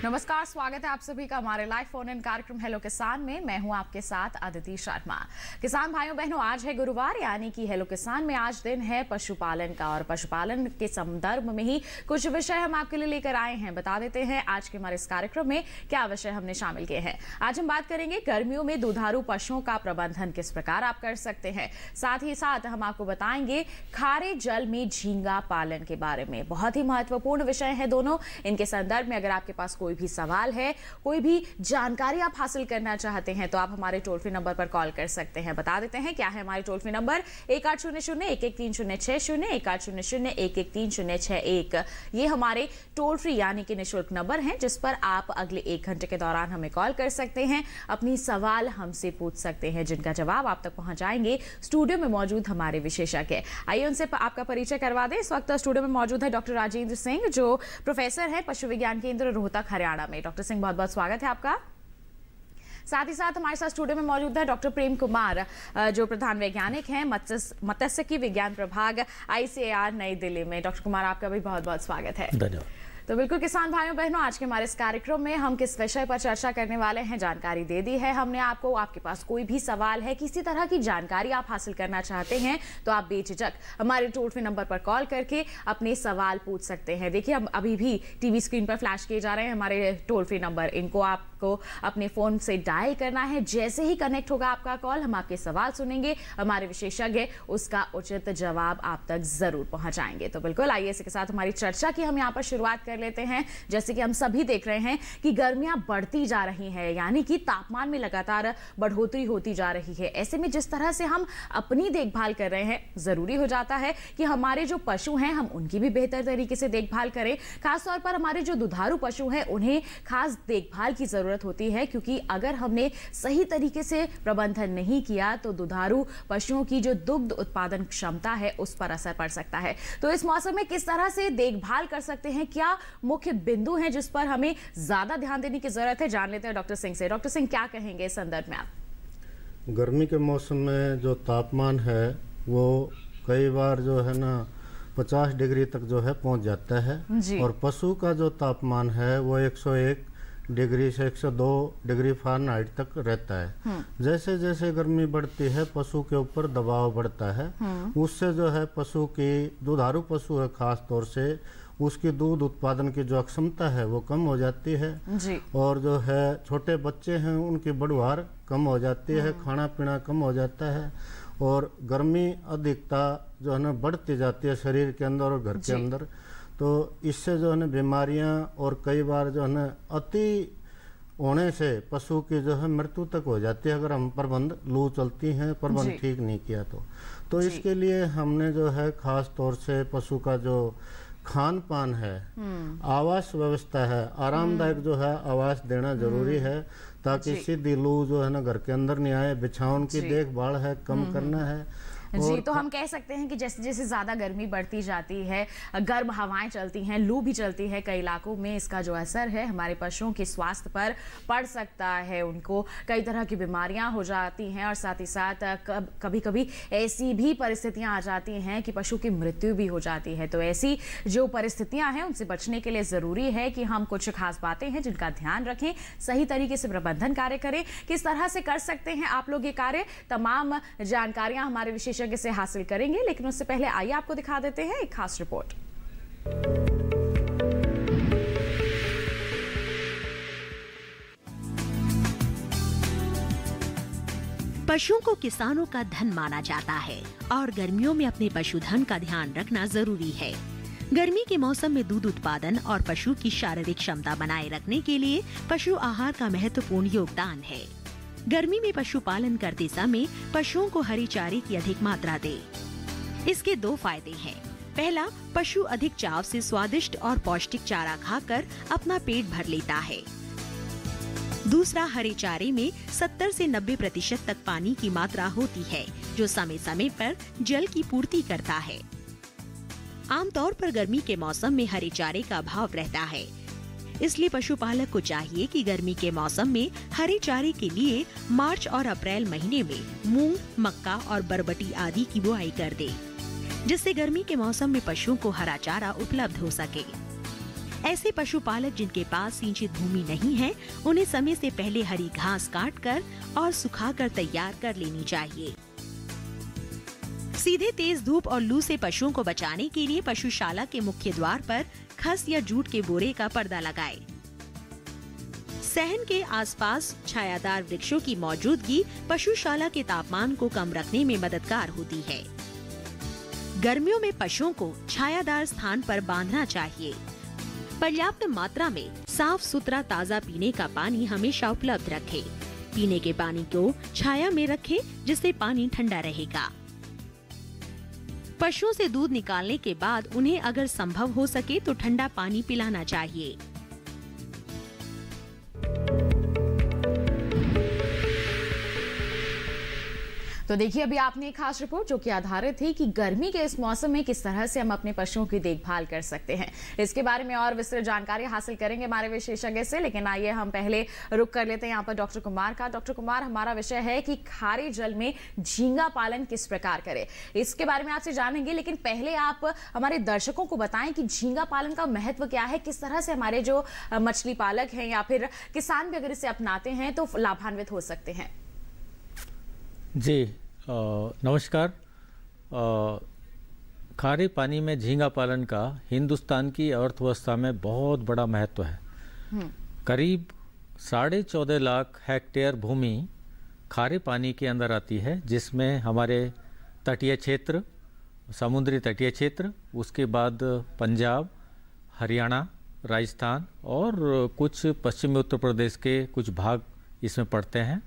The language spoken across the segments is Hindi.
नमस्कार, स्वागत है आप सभी का हमारे लाइव फोन इन कार्यक्रम हेलो किसान में। मैं हूं आपके साथ अदिति शर्मा। किसान भाइयों बहनों, आज है गुरुवार, यानी कि हेलो किसान में आज दिन है पशुपालन का, और पशुपालन के संदर्भ में ही कुछ विषय हम आपके लिए लेकर आए हैं। बता देते हैं आज के हमारे इस कार्यक्रम में क्या विषय हमने शामिल किए हैं। आज हम बात करेंगे गर्मियों में दुधारू पशुओं का प्रबंधन किस प्रकार आप कर सकते हैं। साथ ही साथ हम आपको बताएंगे खारे जल में झींगा पालन के बारे में। बहुत ही महत्वपूर्ण विषय है दोनों। इनके संदर्भ में अगर आपके पास कोई भी सवाल है, कोई भी जानकारी आप हासिल करना चाहते हैं, तो आप हमारे टोल फ्री नंबर पर कॉल कर सकते हैं। बता देते हैं क्या है हमारे टोल फ्री नंबर 1800-113060, 1800-113061। ये हमारे टोल फ्री यानी कि निःशुल्क नंबर है, जिस पर आप अगले 1 घंटे के दौरान हमें कॉल कर सकते हैं, अपनी सवाल हमसे पूछ सकते हैं, जिनका जवाब आप तक पहुंचाएंगे स्टूडियो में मौजूद हमारे विशेषज्ञ। आइए उनसे आपका परिचय करवा दें। इस वक्त स्टूडियो में मौजूद है डॉक्टर राजेंद्र सिंह, जो प्रोफेसर है पशु विज्ञान केंद्र रोहतक हरियाणा में। डॉक्टर सिंह, बहुत बहुत स्वागत है आपका। साथ ही साथ हमारे साथ स्टूडियो में मौजूद है डॉक्टर प्रेम कुमार, जो प्रधान वैज्ञानिक हैं मत्स्यिकी विज्ञान प्रभाग ICAR नई दिल्ली में। डॉक्टर कुमार, आपका भी बहुत बहुत स्वागत है। धन्यवाद। तो बिल्कुल किसान भाइयों बहनों, आज के हमारे इस कार्यक्रम में हम किस विषय पर चर्चा करने वाले हैं, जानकारी दे दी है हमने आपको। आपके पास कोई भी सवाल है, किसी तरह की जानकारी आप हासिल करना चाहते हैं, तो आप बेझिझक हमारे टोल फ्री नंबर पर कॉल करके अपने सवाल पूछ सकते हैं। देखिए, हम अभी भी टीवी स्क्रीन पर फ्लैश किए जा रहे हैं हमारे टोल फ्री नंबर। इनको आपको अपने फोन से डायल करना है। जैसे ही कनेक्ट होगा आपका कॉल, हम आपके सवाल सुनेंगे, हमारे विशेषज्ञ उसका उचित जवाब आप तक जरूर पहुंचाएंगे। तो बिल्कुल आइए इसी के साथ हमारी चर्चा की हम यहाँ पर शुरुआत लेते हैं। जैसे कि हम सभी देख रहे हैं कि गर्मियां बढ़ती जा रही हैं, यानी कि तापमान में लगातार बढ़ोतरी होती जा रही है। ऐसे में जिस तरह से हम अपनी देखभाल कर रहे हैं, जरूरी हो जाता है कि हमारे जो पशु हैं, हम उनकी भी बेहतर तरीके से देखभाल करें। खासतौर पर हमारे जो दुधारू पशु हैं, उन्हें खास देखभाल की जरूरत होती है, क्योंकि अगर हमने सही तरीके से प्रबंधन नहीं किया तो दुधारू पशुओं की जो दुग्ध उत्पादन क्षमता है, उस पर असर पड़ सकता है। तो इस मौसम में किस तरह से देखभाल कर सकते हैं, क्या मुख्य बिंदु हैं जिस पर हमें ज्यादा ध्यान देने की जरूरत है, जान लेते हैं डॉक्टर सिंह से। डॉक्टर सिंह, क्या कहेंगे इस संदर्भ में आप? गर्मी के मौसम में जो तापमान है वो कई बार जो है ना 50 डिग्री तक जो है पहुंच जाता है, और पशु का जो तापमान है वो 101 डिग्री से 102 डिग्री फ़ारेनहाइट तक रहता है। जैसे जैसे गर्मी बढ़ती है, पशु के ऊपर दबाव बढ़ता है। उससे जो है पशु की, दुधारू पशु है खास तौर से, उसकी दूध उत्पादन की जो क्षमता है वो कम हो जाती है जी। और जो है छोटे बच्चे हैं, उनकी बढ़वार कम हो जाती है, खाना पीना कम हो जाता है, और गर्मी अधिकता जो है ना बढ़ती जाती है शरीर के अंदर और घर के अंदर। तो इससे जो है ना बीमारियां और कई बार जो है ना अति होने से पशु की जो है मृत्यु तक हो जाती है, अगर हम प्रबंध लू चलती हैं, प्रबंध ठीक नहीं किया तो इसके लिए हमने जो है खास तौर से पशु का जो खान पान है, आवास व्यवस्था है, आरामदायक जो है आवास देना जरूरी है, ताकि सीधी लू जो है ना घर के अंदर नहीं आए। बिछावन की देखभाल है, कम करना है जी। तो हम कह सकते हैं कि जैसे जैसे ज्यादा गर्मी बढ़ती जाती है, गर्म हवाएं चलती हैं, लू भी चलती है कई इलाकों में, इसका जो असर है हमारे पशुओं के स्वास्थ्य पर पड़ सकता है। उनको कई तरह की बीमारियां हो जाती हैं, और साथ ही साथ कभी कभी ऐसी भी परिस्थितियां आ जाती हैं कि पशु की मृत्यु भी हो जाती है। तो ऐसी जो परिस्थितियां हैं, उनसे बचने के लिए जरूरी है कि हम कुछ खास बातें हैं जिनका ध्यान रखें, सही तरीके से प्रबंधन कार्य करें। किस तरह से कर सकते हैं आप लोग ये कार्य, तमाम जानकारियां हमारे विशेषज्ञ से हासिल करेंगे, लेकिन उससे पहले आइए आपको दिखा देते हैं एक खास रिपोर्ट। पशुओं को किसानों का धन माना जाता है, और गर्मियों में अपने पशुधन का ध्यान रखना जरूरी है। गर्मी के मौसम में दूध उत्पादन और पशु की शारीरिक क्षमता बनाए रखने के लिए पशु आहार का महत्वपूर्ण योगदान है। गर्मी में पशुपालन करते समय पशुओं को हरी चारे की अधिक मात्रा दें। इसके 2 फायदे हैं। पहला, पशु अधिक चाव से स्वादिष्ट और पौष्टिक चारा खाकर अपना पेट भर लेता है। दूसरा, हरे चारे में 70 से 90% तक पानी की मात्रा होती है, जो समय समय पर जल की पूर्ति करता है। आमतौर पर गर्मी के मौसम में हरे चारे का अभाव रहता है, इसलिए पशुपालक को चाहिए कि गर्मी के मौसम में हरे चारे के लिए मार्च और अप्रैल महीने में मूंग, मक्का और बरबटी आदि की बुआई कर दे, जिससे गर्मी के मौसम में पशुओं को हरा चारा उपलब्ध हो सके। ऐसे पशुपालक जिनके पास सिंचित भूमि नहीं है, उन्हें समय से पहले हरी घास काटकर और सुखाकर तैयार कर लेनी चाहिए। सीधे तेज धूप और लू से पशुओं को बचाने के लिए पशुशाला के मुख्य द्वार पर खस या जूट के बोरे का पर्दा लगाएं। सहन के आसपास छायादार वृक्षों की मौजूदगी पशुशाला के तापमान को कम रखने में मददगार होती है। गर्मियों में पशुओं को छायादार स्थान पर बांधना चाहिए। पर्याप्त मात्रा में साफ सुथरा ताज़ा पीने का पानी हमेशा उपलब्ध रखें। पीने के पानी को छाया में रखें, जिससे पानी ठंडा रहेगा। पशुओं से दूध निकालने के बाद उन्हें अगर संभव हो सके तो ठंडा पानी पिलाना चाहिए। तो देखिए, अभी आपने एक खास रिपोर्ट जो कि आधारित थी कि गर्मी के इस मौसम में किस तरह से हम अपने पशुओं की देखभाल कर सकते हैं। इसके बारे में और विस्तृत जानकारी हासिल करेंगे हमारे विशेषज्ञ से, लेकिन आइए हम पहले रुक कर लेते हैं यहाँ पर डॉक्टर कुमार का। डॉक्टर कुमार, हमारा विषय है कि खारे जल में झींगा पालन किस प्रकार करें, इसके बारे में आपसे जानेंगे। लेकिन पहले आप हमारे दर्शकों को बताएं कि झींगा पालन का महत्व क्या है, किस तरह से हमारे जो मछली पालक हैं या फिर किसान भी अगर इसे अपनाते हैं तो लाभान्वित हो सकते हैं। जी नमस्कार। खारे पानी में झींगा पालन का हिंदुस्तान की अर्थव्यवस्था में बहुत बड़ा महत्व है। करीब 14.5 लाख हेक्टेयर भूमि खारे पानी के अंदर आती है, जिसमें हमारे तटीय क्षेत्र, समुद्री तटीय क्षेत्र, उसके बाद पंजाब, हरियाणा, राजस्थान और कुछ पश्चिमी उत्तर प्रदेश के कुछ भाग इसमें पड़ते हैं।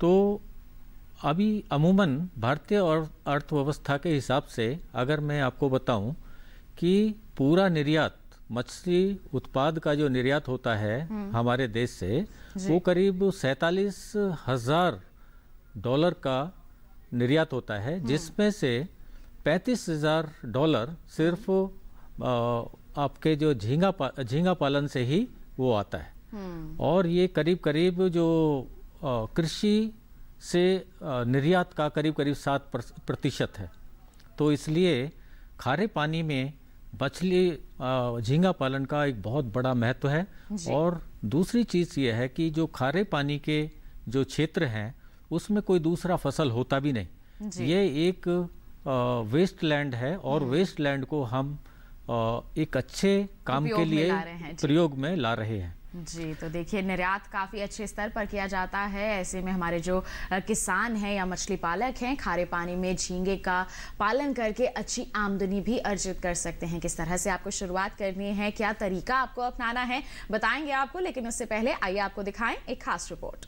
तो अभी अमूमन भारतीय अर्थव्यवस्था के हिसाब से अगर मैं आपको बताऊं कि पूरा निर्यात, मछली उत्पाद का जो निर्यात होता है हमारे देश से, वो करीब 47,000 डॉलर का निर्यात होता है, जिसमें से 35,000 डॉलर सिर्फ आपके जो झींगा पालन से ही वो आता है। और ये करीब करीब जो कृषि से निर्यात का करीब 7% है। तो इसलिए खारे पानी में मछली झींगा पालन का एक बहुत बड़ा महत्व है। और दूसरी चीज़ ये है कि जो खारे पानी के जो क्षेत्र हैं उसमें कोई दूसरा फसल होता भी नहीं। ये एक वेस्ट लैंड है और वेस्ट लैंड को हम एक अच्छे काम के लिए प्रयोग में ला रहे हैं। जी, तो देखिए, निर्यात काफ़ी अच्छे स्तर पर किया जाता है। ऐसे में हमारे जो किसान हैं या मछली पालक हैं, खारे पानी में झींगे का पालन करके अच्छी आमदनी भी अर्जित कर सकते हैं। किस तरह से आपको शुरुआत करनी है, क्या तरीका आपको अपनाना है, बताएंगे आपको। लेकिन उससे पहले आइए आपको दिखाएं एक खास रिपोर्ट।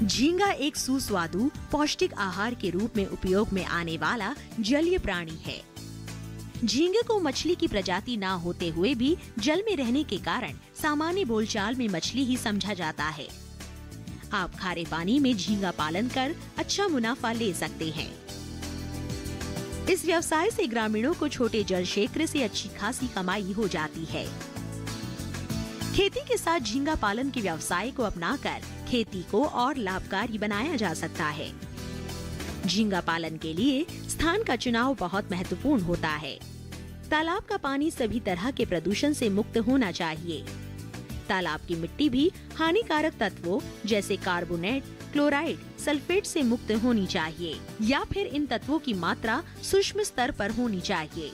झींगा एक सुस्वादु पौष्टिक आहार के रूप में उपयोग में आने वाला जलीय प्राणी है। झींगे को मछली की प्रजाति ना होते हुए भी जल में रहने के कारण सामान्य बोलचाल में मछली ही समझा जाता है। आप खारे पानी में झींगा पालन कर अच्छा मुनाफा ले सकते हैं। इस व्यवसाय से ग्रामीणों को छोटे जल क्षेत्र से अच्छी खासी कमाई हो जाती है। खेती के साथ झींगा पालन के व्यवसाय को अपनाकर खेती को और लाभकारी बनाया जा सकता है। झींगा पालन के लिए स्थान का चुनाव बहुत महत्वपूर्ण होता है। तालाब का पानी सभी तरह के प्रदूषण से मुक्त होना चाहिए। तालाब की मिट्टी भी हानिकारक तत्वों जैसे कार्बोनेट, क्लोराइड, सल्फेट से मुक्त होनी चाहिए या फिर इन तत्वों की मात्रा सूक्ष्म स्तर पर होनी चाहिए।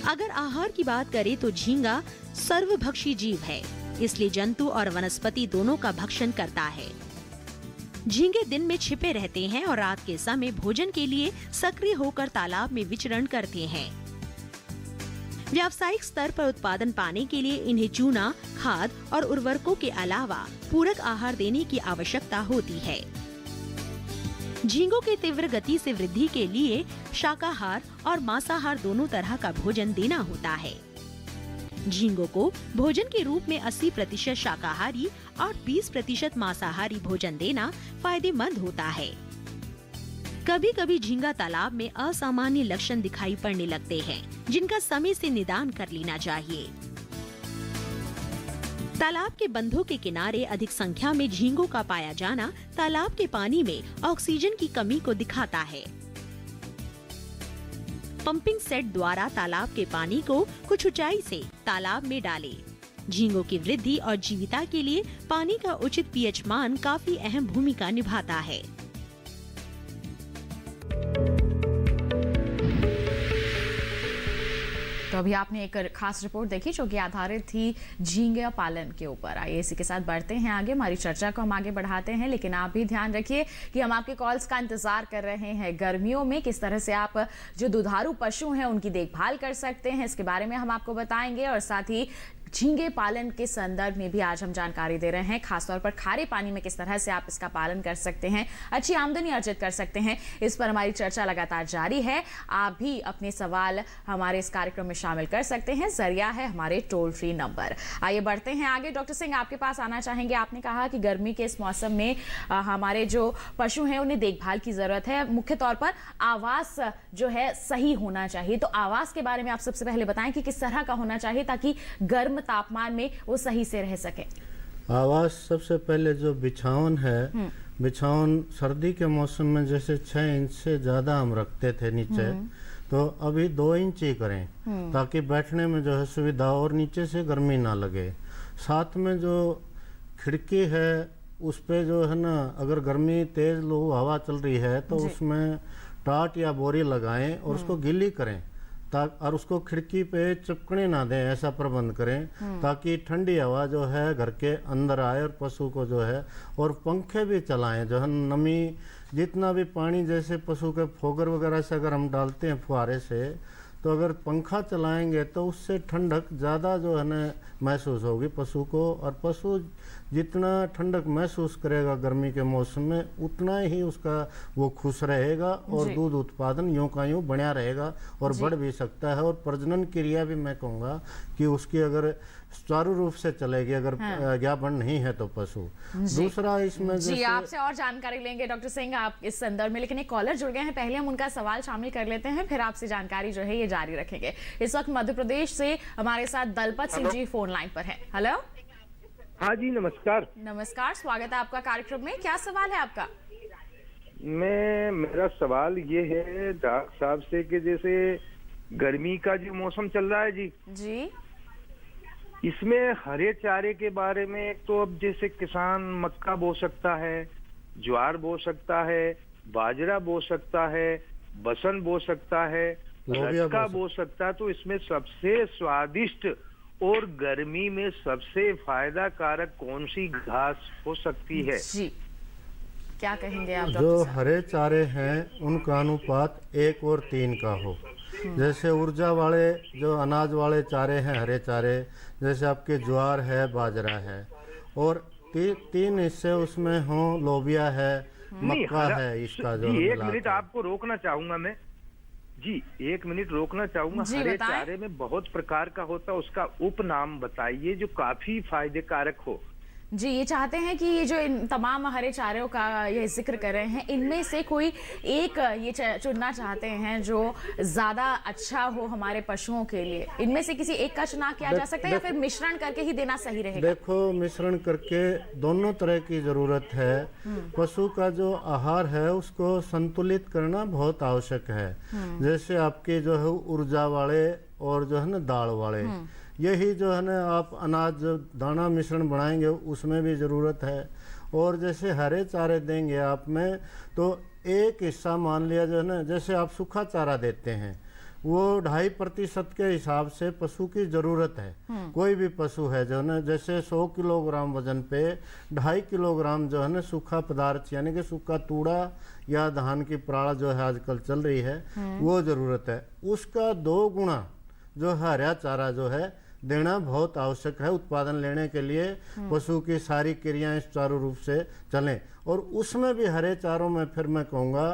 अगर आहार की बात करें तो झींगा सर्वभक्षी जीव है, इसलिए जंतु और वनस्पति दोनों का भक्षण करता है। झींगे दिन में छिपे रहते हैं और रात के समय भोजन के लिए सक्रिय होकर तालाब में विचरण करते हैं। व्यावसायिक स्तर पर उत्पादन पाने के लिए इन्हें चूना, खाद और उर्वरकों के अलावा पूरक आहार देने की आवश्यकता होती है। झींगों के तीव्र गति से वृद्धि के लिए शाकाहार और मांसाहार दोनों तरह का भोजन देना होता है। झींगों को भोजन के रूप में 80% शाकाहारी और 20% मांसाहारी भोजन देना फायदेमंद होता है। कभी कभी झींगा तालाब में असामान्य लक्षण दिखाई पड़ने लगते हैं, जिनका समय से निदान कर लेना चाहिए। तालाब के बंधों के किनारे अधिक संख्या में झींगों का पाया जाना तालाब के पानी में ऑक्सीजन की कमी को दिखाता है। पंपिंग सेट द्वारा तालाब के पानी को कुछ ऊंचाई से तालाब में डालें। झींगों की वृद्धि और जीविता के लिए पानी का उचित पीएच मान काफी अहम भूमिका निभाता है। तो अभी आपने एक खास रिपोर्ट देखी जो कि आधारित थी झींगा पालन के ऊपर। आइए इसी के साथ बढ़ते हैं आगे, हमारी चर्चा को हम आगे बढ़ाते हैं, लेकिन आप भी ध्यान रखिए कि हम आपके कॉल्स का इंतजार कर रहे हैं। गर्मियों में किस तरह से आप जो दुधारू पशु हैं उनकी देखभाल कर सकते हैं, इसके बारे में हम आपको बताएंगे। और साथ ही झींगे पालन के संदर्भ में भी आज हम जानकारी दे रहे हैं, खासतौर पर खारे पानी में किस तरह से आप इसका पालन कर सकते हैं, अच्छी आमदनी अर्जित कर सकते हैं। इस पर हमारी चर्चा लगातार जारी है। आप भी अपने सवाल हमारे इस कार्यक्रम में शामिल कर सकते हैं, जरिया है हमारे टोल फ्री नंबर। आइए बढ़ते हैं आगे। डॉक्टर सिंह, आपके पास आना चाहेंगे। आपने कहा कि गर्मी के इस मौसम में हमारे जो पशु हैं उन्हें देखभाल की जरूरत है, मुख्य तौर पर आवास जो है सही होना चाहिए। तो आवास के बारे में आप सबसे पहले बताएं कि किस तरह का होना चाहिए ताकि गर्म तापमान में वो सही से रह सके। आवास सबसे पहले जो बिछावन है, बिछावन सर्दी के मौसम में जैसे 6 इंच से ज़्यादा हम रखते थे नीचे, तो अभी 2 इंच ही करें ताकि बैठने में जो है सुविधा और नीचे से गर्मी ना लगे। साथ में जो खिड़की है उस पे जो है ना, अगर गर्मी तेज लो हवा चल रही है तो उसमें टाट या बोरी लगाएं और उसको गीली करें और उसको खिड़की पे चिपकने ना दें, ऐसा प्रबंध करें ताकि ठंडी हवा जो है घर के अंदर आए और पशु को जो है, और पंखे भी चलाएं जो है नमी, जितना भी पानी जैसे पशु के फोगर वगैरह से अगर हम डालते हैं फुहारे से, तो अगर पंखा चलाएंगे तो उससे ठंडक ज़्यादा जो है ना महसूस होगी पशु को, और पशु जितना ठंडक महसूस करेगा गर्मी के मौसम में उतना ही उसका वो खुश रहेगा और दूध उत्पादन यूं का यूं बढ़िया रहेगा और बढ़ भी सकता है। और प्रजनन क्रिया भी मैं कहूँगा कि उसकी अगर सुचारू रूप से चलेगी, अगर ज्ञापन नहीं है तो पशु। दूसरा इसमें जी आपसे और जानकारी लेंगे डॉक्टर सिंह आप इस संदर्भ में, लेकिन एक कॉलर जुड़ गए हैं, पहले हम उनका सवाल शामिल कर लेते हैं, फिर आपसे जानकारी जो है ये जारी रखेंगे। इस वक्त मध्य प्रदेश से हमारे साथ दलपत सिंह जी फोन लाइन पर है। हेलो, हाँ जी नमस्कार। नमस्कार, स्वागत है आपका कार्यक्रम में। क्या सवाल है आपका? मेरा सवाल ये है डॉक्टर साहब से कि जैसे गर्मी का जो मौसम चल रहा है जी, इसमें हरे चारे के बारे में, तो अब जैसे किसान मक्का बो सकता है, ज्वार बो सकता है, बाजरा बो सकता है, बसन बो सकता है, रजका बो सकता है, तो इसमें सबसे स्वादिष्ट और गर्मी में सबसे फायदा कारक कौन सी घास हो सकती है जी? क्या कहेंगे आप? जो हरे चारे हैं उनका अनुपात 1 और 3 का हो। जैसे ऊर्जा वाले जो अनाज वाले चारे हैं हरे चारे, जैसे आपके ज्वार है, बाजरा है, और 3 हिस्से उसमें हो, लोबिया है, मक्का है, इसका जो 1 मिनट आपको रोकना चाहूंगा मैं जी, 1 मिनट रोकना चाहूंगा। हरे चारे में बहुत प्रकार का होता है, उसका उपनाम बताइए जो काफी फायदे कारक हो। जी, ये चाहते हैं कि ये जो इन तमाम हरे चारों का ये जिक्र कर रहे हैं, इनमें से कोई एक ये चुनना चाहते हैं जो ज्यादा अच्छा हो हमारे पशुओं के लिए। इनमें से किसी एक का चुनाव किया जा सकता है या फिर मिश्रण करके ही देना सही रहेगा? देखो, मिश्रण करके दोनों तरह की जरूरत है। पशु का जो आहार है उसको संतुलित करना बहुत आवश्यक है। जैसे आपके जो है ऊर्जा वाले और जो है ना दाल वाले, यही जो है ना आप अनाज दाना मिश्रण बनाएंगे उसमें भी ज़रूरत है। और जैसे हरे चारे देंगे आप में, तो एक हिस्सा मान लिया जो है ना, जैसे आप सूखा चारा देते हैं वो 2.5% के हिसाब से पशु की ज़रूरत है। कोई भी पशु है जो है ना, जैसे 100 किलोग्राम वजन पे 2.5 किलोग्राम जो है ना सूखा पदार्थ यानी कि सूखा तूड़ा या धान की पराल जो है आजकल चल रही है वो ज़रूरत है। उसका 2 गुना जो हरा चारा जो है देना बहुत आवश्यक है उत्पादन लेने के लिए। पशु की सारी क्रियाएं सुचारू रूप से चलें। और उसमें भी हरे चारों में फिर मैं कहूँगा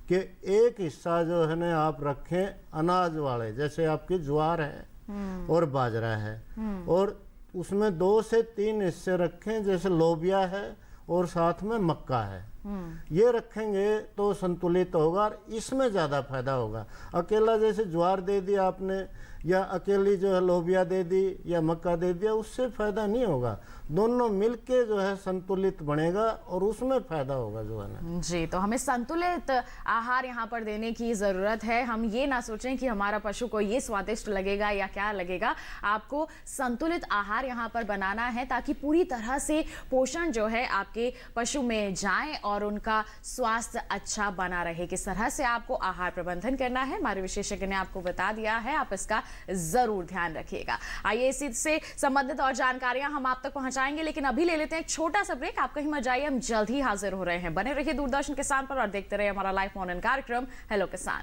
कि एक हिस्सा जो है ना आप रखें अनाज वाले, जैसे आपकी ज्वार है और बाजरा है, और उसमें 2 से 3 हिस्से रखें, जैसे लोबिया है और साथ में मक्का है। ये रखेंगे तो संतुलित होगा और इसमें ज़्यादा फायदा होगा। अकेला जैसे ज्वार दे दिया आपने या अकेली जो है लोबिया दे दी या मक्का दे दिया, उससे फायदा नहीं होगा। दोनों मिलके जो है संतुलित बनेगा और उसमें फायदा होगा जो है ना। जी, तो हमें संतुलित आहार यहाँ पर देने की जरूरत है। हम ये ना सोचें कि हमारा पशु को ये स्वादिष्ट लगेगा या क्या लगेगा। आपको संतुलित आहार यहाँ पर बनाना है ताकि पूरी तरह से पोषण जो है आपके पशु में जाए और उनका स्वास्थ्य अच्छा बना रहे। किस तरह से आपको आहार प्रबंधन करना है हमारे विशेषज्ञ ने आपको बता दिया है, आप इसका जरूर ध्यान रखिएगा। आइए इसी से संबंधित और जानकारियां हम आप तक पहुंचाएंगे, लेकिन अभी ले लेते हैं एक छोटा सा ब्रेक। आप कहीं मत जाइए, हम जल्द ही हाजिर हो रहे हैं। बने रहिए दूरदर्शन किसान पर और देखते रहिए हमारा लाइव फोन इन कार्यक्रम हेलो किसान।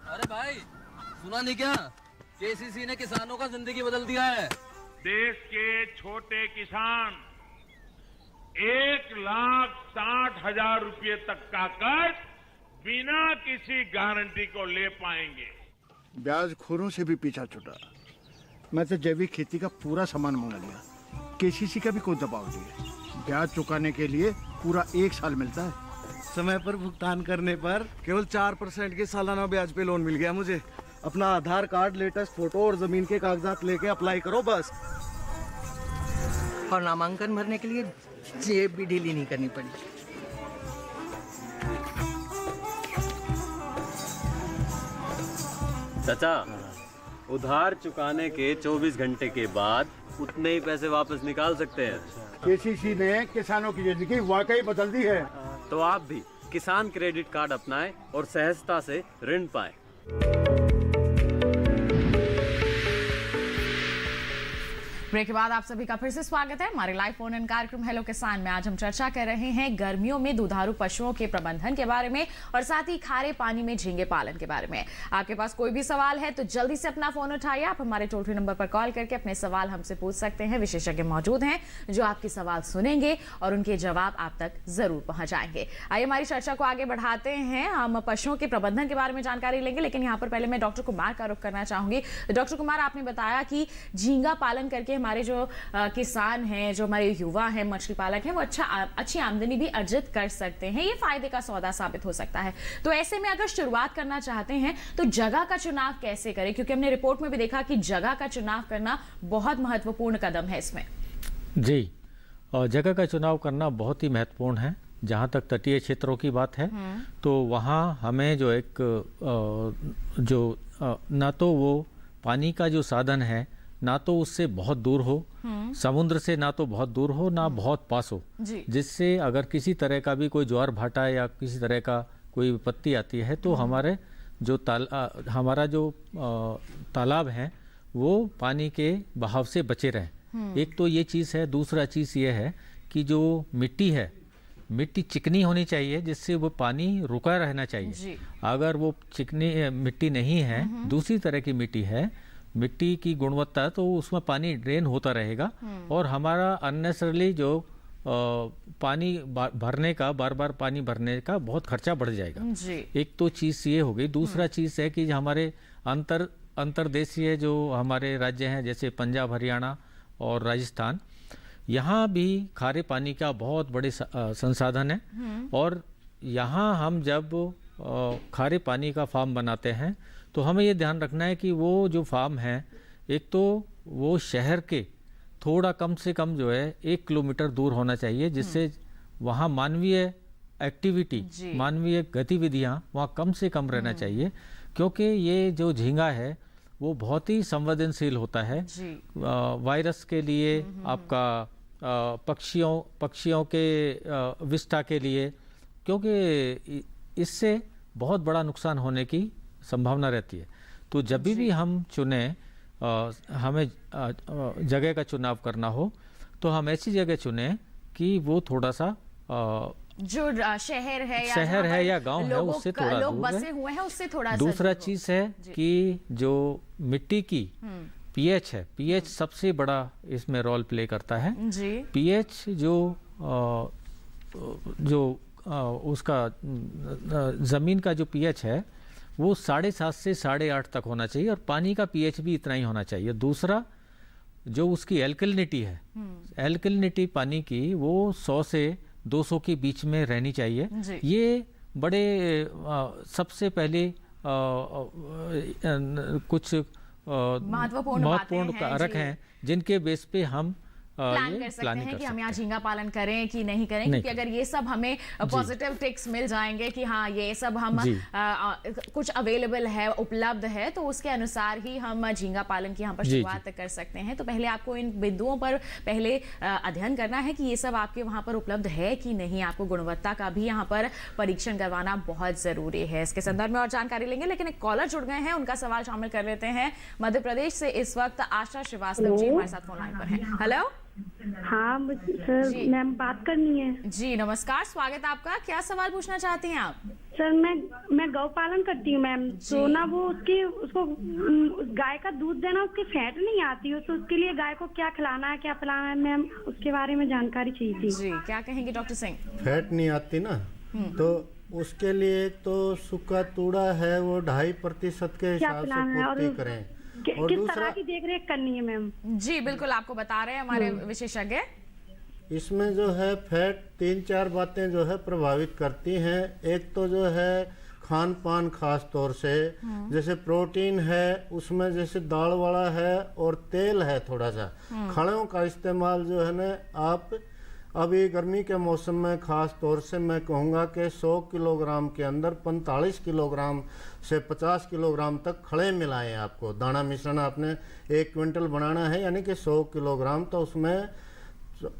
अरे भाई सुना नहीं क्या, केसीसी ने किसानों का जिंदगी बदल दिया है। देश के छोटे किसान 1,60,000 रुपए तक का कर्ज बिना किसी गारंटी को ले पाएंगे। ब्याज खोरों से भी पीछा छुटा। मैं तो जैविक खेती का पूरा सामान मंगा लिया। केसीसी का भी कोई दबाव नहीं है। ब्याज चुकाने के लिए पूरा 1 साल मिलता है। समय पर भुगतान करने पर केवल 4% के सालाना ब्याज पे लोन मिल गया मुझे। अपना आधार कार्ड, लेटेस्ट फोटो और जमीन के कागजात लेके अप्लाई करो बस। और नामांकन भरने के लिए जेब भी ढीली नहीं करनी पड़ी। चाचा, उधार चुकाने के 24 घंटे के बाद उतने ही पैसे वापस निकाल सकते हैं। केसीसी ने किसानों की जिंदगी वाकई बदल दी है। तो आप भी किसान क्रेडिट कार्ड अपनाएं और सहजता से ऋण पाएं। ब्रेक के बाद आप सभी का फिर से स्वागत है हमारे लाइव फोन इन कार्यक्रम हेलो किसान में। आज हम चर्चा कर रहे हैं गर्मियों में दुधारू पशुओं के प्रबंधन के बारे में और साथ ही खारे पानी में झींगे पालन के बारे में। आपके पास कोई भी सवाल है तो जल्दी से अपना फोन उठाइए। आप हमारे टोल फ्री नंबर पर कॉल करके अपने सवाल हमसे पूछ सकते हैं। विशेषज्ञ मौजूद हैं जो आपके सवाल सुनेंगे और उनके जवाब आप तक जरूर पहुंचाएंगे। आइए हमारी चर्चा को आगे बढ़ाते हैं। हम पशुओं के प्रबंधन के बारे में जानकारी लेंगे, लेकिन यहाँ पर पहले मैं डॉक्टर कुमार का रुख करना चाहूंगी। डॉक्टर कुमार, आपने बताया कि झींगा पालन करके हमारे जो किसान हैं, जो हमारे युवा हैं, मछली पालक हैं, वो अच्छी आमदनी भी अर्जित कर सकते हैं। ये फायदे का सौदा साबित हो सकता है। तो ऐसे में अगर शुरुआत करना चाहते हैं तो जगह का चुनाव कैसे करें, क्योंकि हमने रिपोर्ट में भी देखा कि जगह का चुनाव करना बहुत महत्वपूर्ण कदम है इसमें। जी, और जगह का चुनाव करना बहुत ही महत्वपूर्ण है। जहाँ तक तटीय क्षेत्रों की बात है तो वहाँ हमें जो ना तो वो पानी का जो साधन है ना तो उससे बहुत दूर हो, समुद्र से ना तो बहुत दूर हो ना बहुत पास हो, जिससे अगर किसी तरह का भी कोई ज्वार भाटा या किसी तरह का कोई विपत्ति आती है तो हमारा जो तालाब है वो पानी के बहाव से बचे रहें। एक तो ये चीज़ है। दूसरा चीज़ ये है कि जो मिट्टी है, मिट्टी चिकनी होनी चाहिए जिससे वो पानी रुका रहना चाहिए। अगर वो चिकनी मिट्टी नहीं है, दूसरी तरह की मिट्टी है, मिट्टी की गुणवत्ता, तो उसमें पानी ड्रेन होता रहेगा और हमारा अननेसेसरली जो पानी भरने का, बार बार पानी भरने का बहुत खर्चा बढ़ जाएगा। एक तो चीज़ ये हो गई। दूसरा चीज़ है कि हमारे अंतर्देशीय जो हमारे राज्य हैं जैसे पंजाब, हरियाणा और राजस्थान, यहाँ भी खारे पानी का बहुत बड़े संसाधन है। और यहाँ हम जब खारे पानी का फार्म बनाते हैं तो हमें ये ध्यान रखना है कि वो जो फार्म है, एक तो वो शहर के थोड़ा कम से कम जो है 1 किलोमीटर दूर होना चाहिए, जिससे वहाँ मानवीय एक्टिविटी, मानवीय गतिविधियाँ वहाँ कम से कम रहना चाहिए। क्योंकि ये जो झींगा है वो बहुत ही संवेदनशील होता है वायरस के लिए, आपका पक्षियों के विष्ठा के लिए, क्योंकि इससे बहुत बड़ा नुकसान होने की संभावना रहती है। तो जब भी हम चुने, हमें जगह का चुनाव करना हो तो हम ऐसी जगह चुने कि वो थोड़ा सा जो शहर है या गांव है उससे थोड़ा लोग बसे हुए हैं उससे थोड़ा। दूसरा चीज है कि जो मिट्टी की पीएच है, पीएच सबसे बड़ा इसमें रोल प्ले करता है। पीएच जो उसका जमीन का जो पीएच है वो 7.5 से 8.5 तक होना चाहिए और पानी का पीएच भी इतना ही होना चाहिए। दूसरा, जो उसकी एल्कलिनिटी है, एल्कलिनिटी पानी की वो 100 से 200 के बीच में रहनी चाहिए। ये बड़े सबसे पहले कुछ महत्वपूर्ण कारक हैं जिनके बेस पे हम प्लान कर सकते हैं कि हम यहाँ झींगा पालन करें कि नहीं करें, क्योंकि अगर ये सब हमें पॉजिटिव टिक्स मिल जाएंगे कि हाँ ये सब हम कुछ अवेलेबल है, उपलब्ध है, तो उसके अनुसार ही हम झींगा पालन की यहाँ पर शुरुआत कर सकते हैं। तो पहले आपको इन बिंदुओं पर पहले अध्ययन करना है कि ये सब आपके वहाँ पर उपलब्ध है कि नहीं। आपको गुणवत्ता का भी यहाँ पर परीक्षण करवाना बहुत जरूरी है। इसके संदर्भ में और जानकारी लेंगे, लेकिन एक कॉलर जुड़ गए हैं, उनका सवाल शामिल कर लेते हैं। मध्य प्रदेश से इस वक्त आशा श्रीवास्तव जी हमारे साथ फोन लाइन पर हैं। हेलो। हाँ सर, मैम बात करनी है। जी नमस्कार, स्वागत है आपका। क्या सवाल पूछना चाहती हैं आप? सर मैं गौ पालन करती हूँ मैम, तो ना वो उसको गाय का दूध देना, उसकी फैट नहीं आती हो, तो उसके लिए गाय को क्या खिलाना है, क्या पिलाना है मैम, उसके बारे में जानकारी चाहिए थी। जी क्या कहेंगे डॉक्टर सिंह? फैट नहीं आती ना, तो उसके लिए तो सूखा तूड़ा है वो 2.5% के हिसाब से पूर्ति करें। और किस तरह की देखरेख करनी है मैम? जी बिल्कुल, आपको बता रहे हैं हमारे विशेषज्ञ। इसमें जो है फैट 3-4 बातें जो है प्रभावित करती हैं। एक तो जो है खान पान, खास तौर से जैसे प्रोटीन है उसमें, जैसे दाल वाला है और तेल है, थोड़ा सा खड़ों का इस्तेमाल जो है ना, आप अभी गर्मी के मौसम में खास तौर से मैं कहूँगा कि 100 किलोग्राम के अंदर 45 किलोग्राम से 50 किलोग्राम तक खड़े मिलाएं। आपको दाना मिश्रण आपने 1 क्विंटल बनाना है, यानी कि 100 किलोग्राम, तो उसमें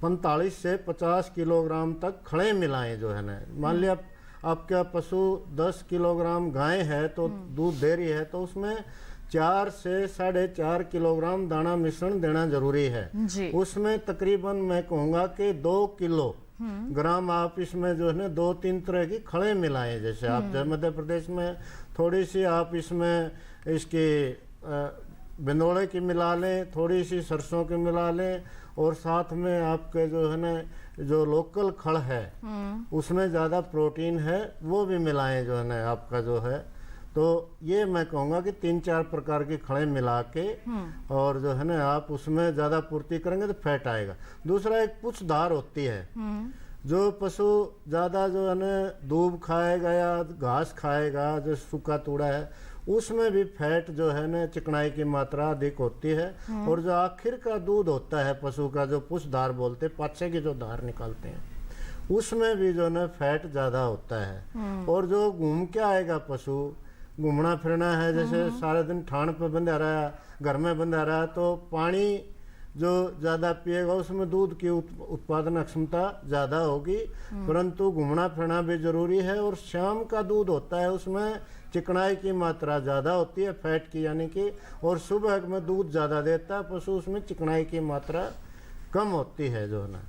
45 से 50 किलोग्राम तक खड़े मिलाएं जो है ना। मान लिया आपका पशु 10 किलोग्राम गाय है तो दूध दे रही है, तो उसमें 4 से 4.5 किलोग्राम दाना मिश्रण देना जरूरी है। उसमें तकरीबन मैं कहूँगा कि 2 किलो ग्राम आप इसमें जो है ना 2-3 तरह की खड़े मिलाएं। जैसे आप मध्य प्रदेश में थोड़ी सी आप इसमें इसकी बिंदोड़े की मिला लें, थोड़ी सी सरसों की मिला लें, और साथ में आपके जो है ना जो लोकल खड़ है उसमें ज़्यादा प्रोटीन है वो भी मिलाएं जो है ना आपका जो है। तो ये मैं कहूँगा कि 3-4 प्रकार की खड़े मिला के और जो है ना आप उसमें ज़्यादा पूर्ति करेंगे तो फैट आएगा। दूसरा एक पुच्छधार होती है, जो पशु ज़्यादा जो है ना दूब खाएगा या घास खाएगा, जो सूखा तूड़ा है, उसमें भी फैट जो है ना चिकनाई की मात्रा अधिक होती है। और जो आखिर का दूध होता है पशु का, जो पुच्छधार बोलते हैं, पाछे की जो धार निकालते हैं, उसमें भी जो है फैट ज़्यादा होता है। और जो घूम के आएगा पशु, घूमना फिरना है, जैसे सारे दिन ठाण पे बंधा रहा, घर में बंधा रहा, तो पानी जो ज़्यादा पिएगा उसमें दूध की उत्पादन क्षमता ज़्यादा होगी। परंतु घूमना फिरना भी जरूरी है। और शाम का दूध होता है उसमें चिकनाई की मात्रा ज़्यादा होती है, फैट की यानी कि, और सुबह में दूध ज़्यादा देता है पशु, उसमें चिकनाई की मात्रा कम होती है जो है ना।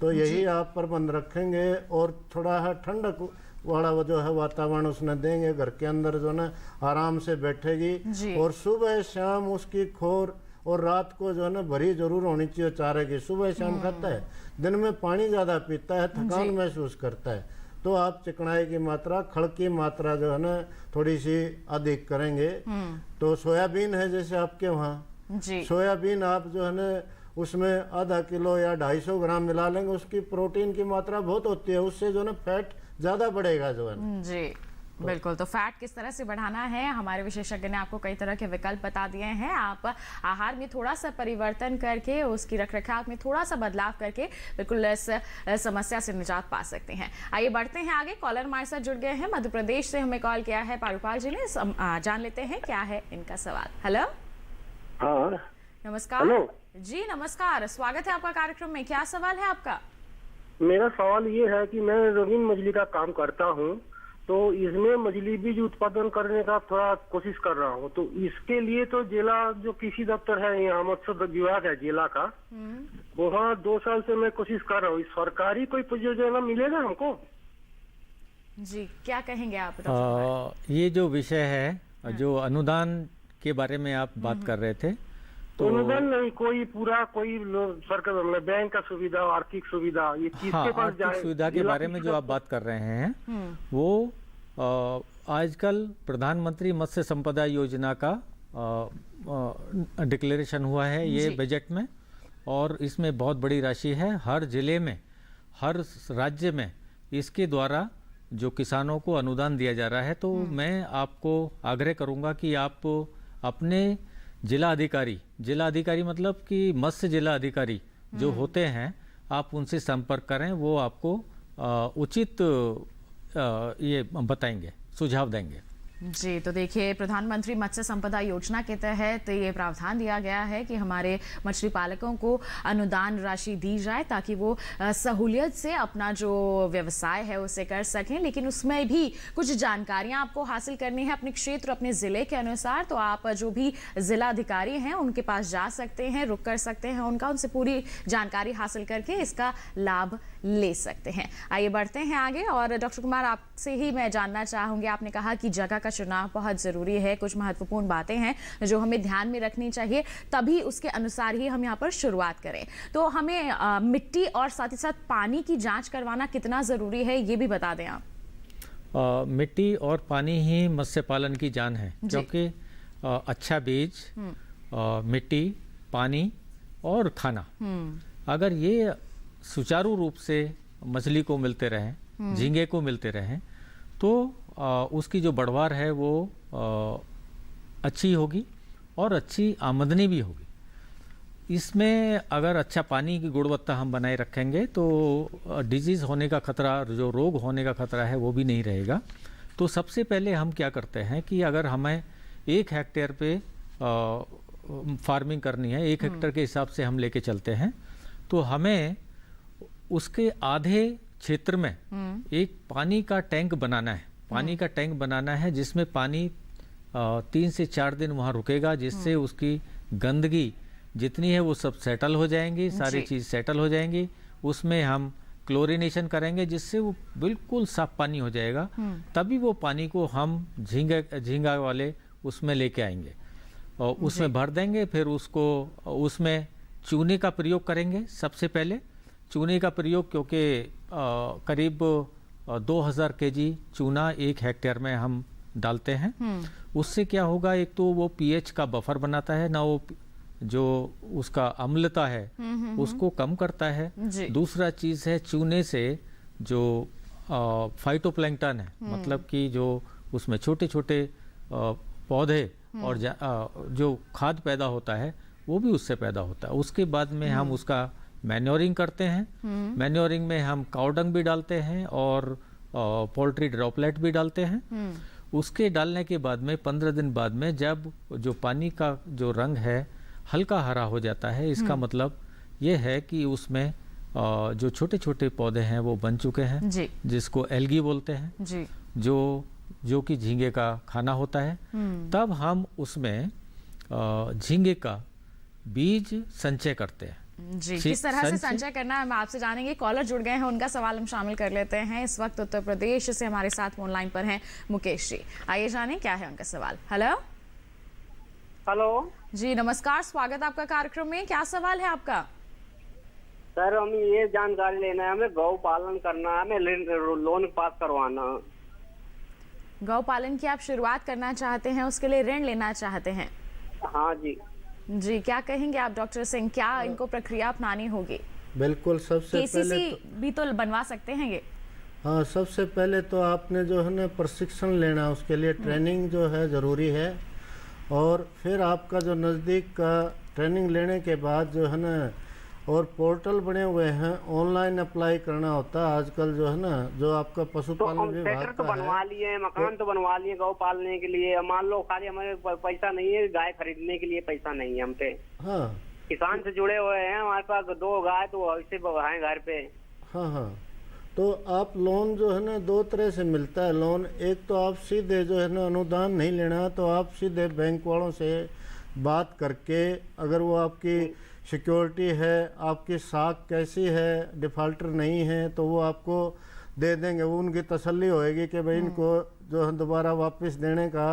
तो यही आप प्रबंध रखेंगे और थोड़ा ठंडक वाला वो जो है वातावरण उसने देंगे, घर के अंदर जो ना आराम से बैठेगी। और सुबह शाम उसकी खोर और रात को जो है ना भरी जरूर होनी चाहिए चारे की। सुबह शाम खाता है, दिन में पानी ज़्यादा पीता है, थकान महसूस करता है, तो आप चिकनाई की मात्रा, खड़ की मात्रा जो है ना थोड़ी सी अधिक करेंगे। तो सोयाबीन है जैसे आपके वहाँ, सोयाबीन आप जो है ना उसमें आधा किलो या 250 ग्राम मिला लेंगे, उसकी प्रोटीन की मात्रा बहुत होती है, उससे जो है ना फैट ज़्यादा बढ़ेगा जो है। जी बिल्कुल। तो फैट किस तरह से बढ़ाना है, हमारे विशेषज्ञ ने आपको कई तरह के विकल्प बता दिए हैं। आप आहार में थोड़ा सा परिवर्तन करके, उसकी रखरखाव में थोड़ा सा बदलाव करके बिल्कुल इस समस्या से निजात पा सकते हैं। आइए बढ़ते हैं आगे। कॉलर हमारे साथ जुड़ गए हैं, मध्य प्रदेश से हमें कॉल किया है पारूपाल जी ने, जान लेते हैं क्या है इनका सवाल। हेलो। हाँ नमस्कार। जी नमस्कार, स्वागत है आपका कार्यक्रम में। क्या सवाल है आपका? मेरा सवाल ये है कि मैं रंगीन मछली का काम करता हूँ, तो इसमें मछली बीज उत्पादन करने का थोड़ा कोशिश कर रहा हूँ। तो इसके लिए तो जिला जो कृषि दफ्तर है यहाँ मत्स्य विभाग है जिला का, वहाँ 2 साल से मैं कोशिश कर रहा हूँ। सरकारी कोई योजना मिलेगा हमको? जी क्या कहेंगे आप? ये जो विषय है, जो अनुदान के बारे में आप बात कर रहे थे, तो अनुदान नहीं, कोई पूरा कोई सरकार मतलब बैंक का सुविधा, आर्थिक सुविधा, ये किसके पास जाए? आर्थिक सुविधा के बारे में जो आप बात कर रहे हैं वो आजकल प्रधानमंत्री मत्स्य संपदा योजना का डिक्लेरेशन हुआ है ये बजट में, और इसमें बहुत बड़ी राशि है। हर जिले में, हर राज्य में इसके द्वारा जो किसानों को अनुदान दिया जा रहा है। तो मैं आपको आग्रह करूंगा कि आप अपने जिला अधिकारी मतलब कि मत्स्य जिला अधिकारी जो होते हैं, आप उनसे संपर्क करें, वो आपको उचित ये बताएंगे, सुझाव देंगे। जी, तो देखिए, प्रधानमंत्री मत्स्य संपदा योजना के तहत ये प्रावधान दिया गया है कि हमारे मछली पालकों को अनुदान राशि दी जाए ताकि वो सहूलियत से अपना जो व्यवसाय है उसे कर सकें। लेकिन उसमें भी कुछ जानकारियां आपको हासिल करनी है अपने क्षेत्र, अपने ज़िले के अनुसार। तो आप जो भी ज़िला अधिकारी हैं उनके पास जा सकते हैं, रुक कर सकते हैं, उनसे पूरी जानकारी हासिल करके इसका लाभ ले सकते हैं। आइए बढ़ते हैं आगे, और डॉक्टर कुमार, आपसे ही मैं जानना चाहूँगी, आपने कहा कि जगह चुनाव बहुत जरूरी है, कुछ महत्वपूर्ण बातें हैं जो हमें ध्यान में रखनी चाहिए, तभी उसके अनुसार ही हम यहाँ पर शुरुआत करें। तो हमें मिट्टी और साथ ही साथ पानी की जांच करवाना कितना जरूरी है, ये भी बता दें आप। मिट्टी और पानी ही मत्स्य पालन की जान है, क्योंकि अच्छा बीज, मिट्टी, पानी और खाना, अगर ये सुचारू रूप से मछली को मिलते रहें, झींगे को मिलते रहें, तो उसकी जो बढ़वार है वो अच्छी होगी और अच्छी आमदनी भी होगी। इसमें अगर अच्छा पानी की गुणवत्ता हम बनाए रखेंगे तो डिजीज़ होने का खतरा, जो रोग होने का खतरा है, वो भी नहीं रहेगा। तो सबसे पहले हम क्या करते हैं कि अगर हमें 1 हेक्टेयर पे फार्मिंग करनी है, 1 हेक्टेयर के हिसाब से हम लेके चलते हैं, तो हमें उसके आधे क्षेत्र में एक पानी का टैंक बनाना है। पानी का टैंक बनाना है जिसमें पानी 3 से 4 दिन वहाँ रुकेगा, जिससे उसकी गंदगी जितनी है वो सब सेटल हो जाएंगी, सारी चीज़ सेटल हो जाएंगी। उसमें हम क्लोरिनेशन करेंगे जिससे वो बिल्कुल साफ पानी हो जाएगा। तभी वो पानी को हम झींगा वाले उसमें लेके आएंगे और उसमें भर देंगे। फिर उसको उसमें चूने का प्रयोग करेंगे। सबसे पहले चूने का प्रयोग, क्योंकि करीब 2000 केजी चूना 1 हेक्टेयर में हम डालते हैं। उससे क्या होगा, एक तो वो पीएच का बफर बनाता है ना, वो जो उसका अम्लता है उसको कम करता है। दूसरा चीज़ है, चूने से जो फाइटोप्लैंक्टन है, मतलब कि जो उसमें छोटे छोटे पौधे और जो खाद पैदा होता है वो भी उससे पैदा होता है। उसके बाद में हम उसका मैन्योरिंग करते हैं। मैन्योरिंग में हम काउडंग भी डालते हैं और पोल्ट्री ड्रॉपलेट भी डालते हैं। उसके डालने के बाद में 15 दिन बाद में जब जो पानी का जो रंग है हल्का हरा हो जाता है, इसका मतलब ये है कि उसमें जो छोटे छोटे पौधे हैं वो बन चुके हैं, जिसको एल्गी बोलते हैं, जो कि झींगे का खाना होता है। तब हम उसमें झींगे का बीज संचय करते हैं। जी, किस तरह से संचय करना है हम आपसे जानेंगे। कॉलर जुड़ गए हैं, उनका सवाल हम शामिल कर लेते हैं। इस वक्त उत्तर प्रदेश से हमारे साथ फोन लाइन पर हैं मुकेश जी। आइए जाने क्या है उनका सवाल। हेलो हेलो जी, नमस्कार, स्वागत आपका कार्यक्रम में। क्या सवाल है आपका? सर, हम ये जानकारी लेना है, हमें गौ पालन करना है, हमें लोन पास करवाना। गौ पालन की आप शुरुआत करना चाहते हैं, उसके लिए ऋण लेना चाहते हैं? हाँ जी। जी, क्या कहेंगे आप डॉक्टर सिंह, क्या इनको प्रक्रिया अपनानी होगी? बिल्कुल, सबसे पहले भी तो बनवा सकते हैं ये। हाँ, सबसे पहले तो आपने जो है ना प्रशिक्षण लेना, उसके लिए ट्रेनिंग जो है ज़रूरी है। और फिर आपका जो नज़दीक का ट्रेनिंग लेने के बाद जो है ना, और पोर्टल बने हुए हैं, ऑनलाइन अप्लाई करना होता है आजकल जो है ना, जो आपका पशुपालन विभाग का तो बनवा लिए, मकान तो बनवा लिए गौ पालने के लिए। मान लो खाली हमारे पैसा नहीं है, गाय खरीदने के लिए पैसा नहीं है हम पे। हाँ, किसान से जुड़े हुए हैं, हमारे पास 2 गाय तो ऐसे हैं घर पे। हाँ, तो आप लोन जो है ना 2 तरह से मिलता है लोन। एक तो आप सीधे जो है ना अनुदान नहीं लेना, तो आप सीधे बैंक वालों से बात करके, अगर वो आपकी सिक्योरिटी है, आपकी साख कैसी है, डिफॉल्टर नहीं है, तो वो आपको दे देंगे। वो उनकी तसल्ली होएगी कि भाई इनको जो है दोबारा वापस देने का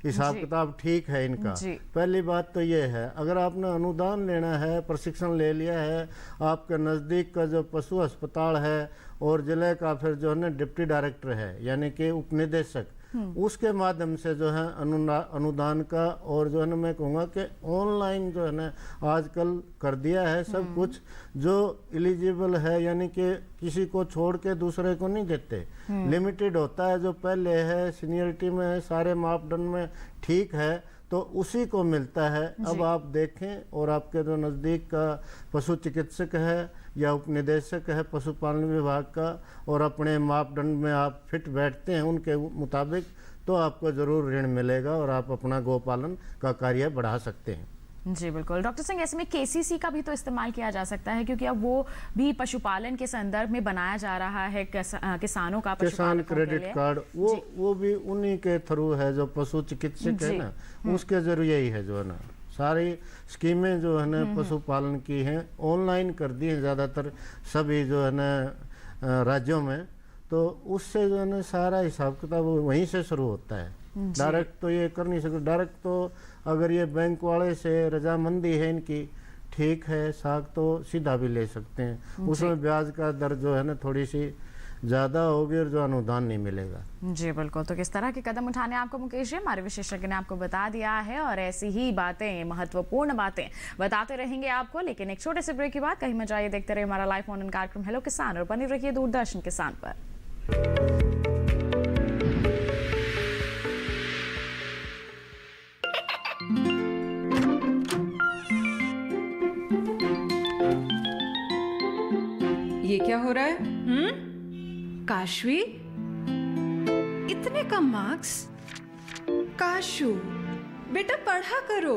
हिसाब किताब ठीक है इनका। पहली बात तो ये है। अगर आपने अनुदान लेना है, प्रशिक्षण ले लिया है, आपके नज़दीक का जो पशु अस्पताल है और जिले का फिर जो है ना डिप्टी डायरेक्टर है, यानी कि उपनिदेशक, उसके माध्यम से जो है अनुदान का, और जो है ना मैं कहूँगा कि ऑनलाइन जो है ना आजकल कर दिया है सब कुछ, जो एलिजिबल है, यानी कि किसी को छोड़ के दूसरे को नहीं देते, लिमिटेड होता है। जो पहले है, सीनियरिटी में है, सारे मापदंड में ठीक है, तो उसी को मिलता है। अब आप देखें, और आपके जो नज़दीक का पशु चिकित्सक है या उपनिदेशक है पशुपालन विभाग का, और अपने मापदंड में आप फिट बैठते हैं उनके मुताबिक, तो आपको ज़रूर ऋण मिलेगा और आप अपना गोपालन का कार्य बढ़ा सकते हैं। जी बिल्कुल। डॉक्टर सिंह, ऐसे में केसीसी का भी तो इस्तेमाल किया जा सकता है, क्योंकि अब वो भी पशुपालन के संदर्भ में बनाया जा रहा है, किसानों का किसान क्रेडिट कार्ड, वो भी उन्हीं के थ्रू है, जो पशु चिकित्सक है ना, उसके जरिए ही है जो है ना। सारी स्कीमें जो है ना पशुपालन की हैं ऑनलाइन कर दी हैं ज़्यादातर सभी जो है ना राज्यों में, तो उससे जो है ना सारा हिसाब किताब वहीं से शुरू होता है। डायरेक्ट तो ये कर नहीं सकते। डायरेक्ट तो अगर ये बैंक वाले से रजामंदी है इनकी, ठीक है, साख तो सीधा भी ले सकते हैं, उसमें ब्याज का दर जो है ना थोड़ी सी ज़्यादा होगी और जो अनुदान नहीं मिलेगा। जी बिल्कुल। तो किस तरह के कदम उठाने आपको मुकेश जी, हमारे विशेषज्ञ ने आपको बता दिया है, और ऐसी ही बातें, महत्वपूर्ण बातें बताते रहेंगे आपको, लेकिन एक छोटे से ब्रेक के बाद कहीं मत जाइए, देखते रहिए हमारा लाइव फोन इन कार्यक्रम हेलो किसान, और बने रहिए दूरदर्शन किसान पर। ये क्या हो रहा है? काशवी, इतने कम मार्क्स? काशू बेटा पढ़ा करो,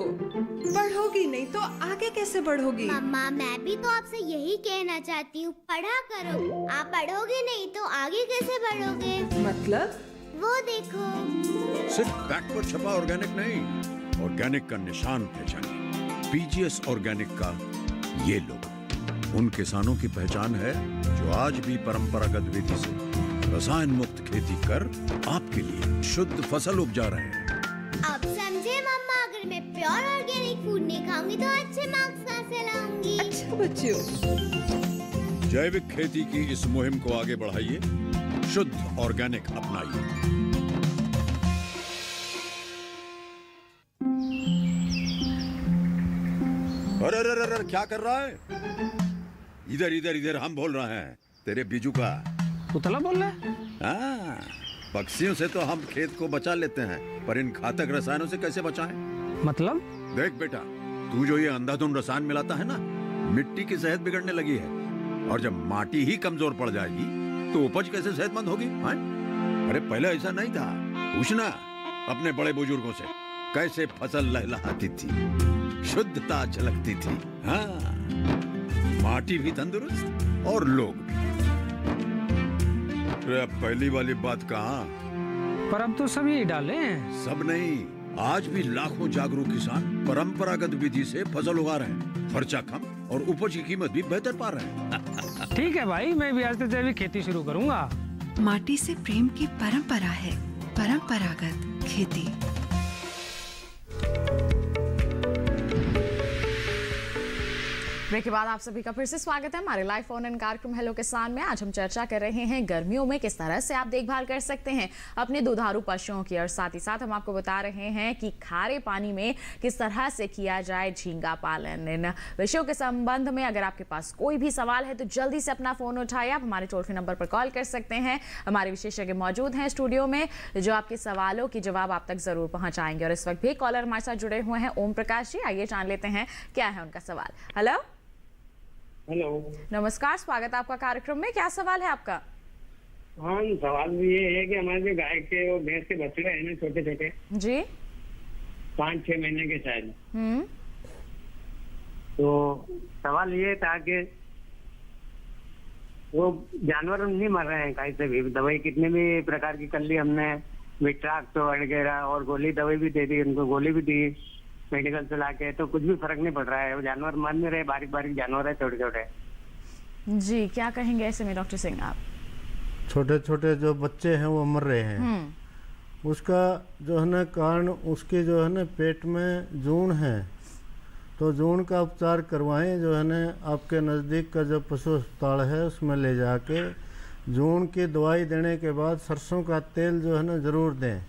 पढ़ोगी नहीं तो आगे कैसे बढ़ोगी? मम्मा, मैं भी तो आपसे यही कहना चाहती हूँ, पढ़ा करो। आप पढ़ोगे नहीं तो आगे कैसे बढ़ोगे? मतलब? वो देखो, सिर्फ बैक पर छपा ऑर्गेनिक नहीं, ऑर्गेनिक का निशान पहचानिए। पीजीएस ऑर्गेनिक का ये लोगो उन किसानों की पहचान है जो आज भी परंपरागत विधि से रसायन मुक्त खेती कर आपके लिए शुद्ध फसल उपजा रहे हैं। अब समझे मम्मा, अगर मैं प्योर ऑर्गेनिक फूड नहीं खाऊंगी तो अच्छे मार्क्स कहाँ से लाऊंगी? अच्छा बच्चों, जैविक खेती की इस मुहिम को आगे बढ़ाइए, शुद्ध ऑर्गेनिक अपनाइए। अरे अरे अरे क्या कर रहा है? इधर इधर इधर, हम बोल रहे हैं तेरे बीजू का। पुतला बोल रहा है? हाँ, पक्षियों से तो हम खेत को बचा लेते हैं, पर इन घातक रसायनों से कैसे बचाएं? मतलब? देख बेटा, तू जो ये अंधाधुंध रसायन मिलाता है ना, मिट्टी की सेहत बिगड़ने लगी है, और जब माटी ही कमजोर पड़ जाएगी तो उपज कैसे सेहतमंद होगी? अरे पहले ऐसा नहीं था। पूछना अपने बड़े बुजुर्गों से, कैसे फसल लहलहाती थी, शुद्धता झलकती थी। हाँ, माटी भी तंदुरुस्त और लोग भी। पहली वाली बात कहाँ? पर अब तो सभी डाले हैं। सब नहीं, आज भी लाखों जागरूक किसान परंपरागत विधि से फसल उगा रहे हैं। खर्चा कम और उपज की कीमत भी बेहतर पा रहे हैं। ठीक है भाई, मैं भी आज से जैविक खेती शुरू करूंगा। माटी से प्रेम की परंपरा है परंपरागत खेती। ब्रेक के बाद आप सभी का फिर से स्वागत है हमारे लाइव फोन इन कार्यक्रम हेलो किसान में। आज हम चर्चा कर रहे हैं गर्मियों में किस तरह से आप देखभाल कर सकते हैं अपने दुधारू पशुओं की, और साथ ही साथ हम आपको बता रहे हैं कि खारे पानी में किस तरह से किया जाए झींगा पालन। इन विषयों के संबंध में अगर आपके पास कोई भी सवाल है तो जल्दी से अपना फोन उठाइए, आप हमारे टोल फ्री नंबर पर कॉल कर सकते हैं। हमारे विशेषज्ञ मौजूद हैं स्टूडियो में जो आपके सवालों की जवाब आप तक जरूर पहुंचाएंगे। और इस वक्त भी कॉलर हमारे साथ जुड़े हुए हैं ओम प्रकाश जी, आइए जान लेते हैं क्या है उनका सवाल। हेलो हेलो, नमस्कार, स्वागत है आपका कार्यक्रम में। क्या सवाल है आपका? हाँ, सवाल ये है कि हमारे जो गाय के और भैंस के बच्चे हैं ना, छोटे छोटे जी, 5-6 महीने के शायद, तो सवाल ये था कि वो जानवर नहीं मर रहे हैं कहीं से भी। दवाई कितने भी प्रकार की कर ली हमने, विट्राक्स वगैरह और गोली दवाई भी दे दी उनको, गोली भी दी मेडिकल से लाके, तो कुछ भी फर्क नहीं पड़ रहा है। वो जानवर मर नहीं रहे, बारीक बारीक जानवर है, छोटे छोटे। जी, क्या कहेंगे ऐसे में डॉक्टर सिंह आप? छोटे छोटे जो बच्चे हैं वो मर रहे हैं, उसका जो है ना कारण उसके जो है ना पेट में जून है, तो जून का उपचार करवाएं। जो है ना आपके नज़दीक का जो पशु अस्पताल है उसमें ले जाके जून की दवाई देने के बाद सरसों का तेल जो है ना ज़रूर दें।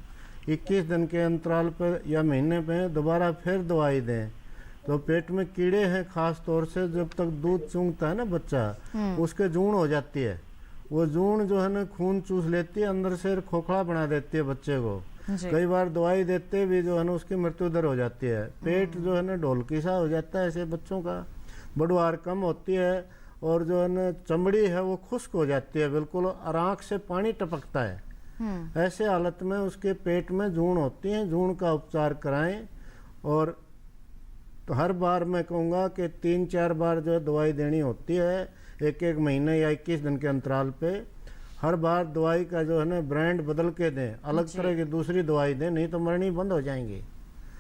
21 दिन के अंतराल पर या महीने पे दोबारा फिर दवाई दें। तो पेट में कीड़े हैं, ख़ास तौर से जब तक दूध चूंघता है ना बच्चा, उसके जून हो जाती है। वो जून जो है ना खून चूस लेती है, अंदर से खोखला बना देती है बच्चे को। कई बार दवाई देते भी जो है ना उसकी मृत्यु दर हो जाती है। पेट जो है ना ढोलकी सा हो जाता है ऐसे बच्चों का, बढ़वार कम होती है और जो है ना चमड़ी है वो खुश्क हो जाती है बिल्कुल, और आँख से पानी टपकता है। ऐसे हालत में उसके पेट में जून होती हैं। जून का उपचार कराएं और तो हर बार मैं कहूँगा कि 3-4 बार जो है दवाई देनी होती है, 1-1 महीने या 21 दिन के अंतराल पे। हर बार दवाई का जो है ना ब्रांड बदल के दें, अलग तरह की दूसरी दवाई दें, नहीं तो मरनी बंद हो जाएंगी।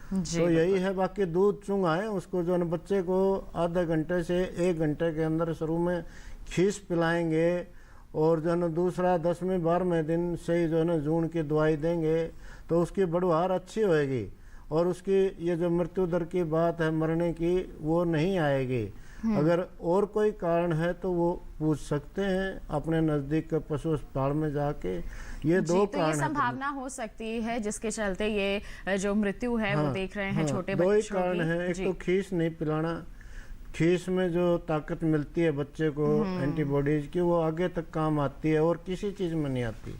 तो यही है। बाकी दूध चुंघाएं उसको, जो है ना बच्चे को आधे घंटे से 1 घंटे के अंदर शुरू में खीस पिलाएंगे और जो है ना दूसरा 10वें-12वें दिन से ही जो है ना जून की दवाई देंगे तो उसकी बढ़वार अच्छी होएगी और उसकी ये जो मृत्यु दर की बात है मरने की वो नहीं आएगी। अगर और कोई कारण है तो वो पूछ सकते हैं अपने नज़दीक के पशु अस्पताल में जाके। ये दो तो कारण ये संभावना हो सकती है जिसके चलते ये जो मृत्यु है वो देख रहे हैं छोटे बच्चों की। दो ही कारण है, एक तो खीस नहीं पिलाना, खीस में जो ताकत मिलती है बच्चे को एंटीबॉडीज की वो आगे तक काम आती है और किसी चीज़ में नहीं आती।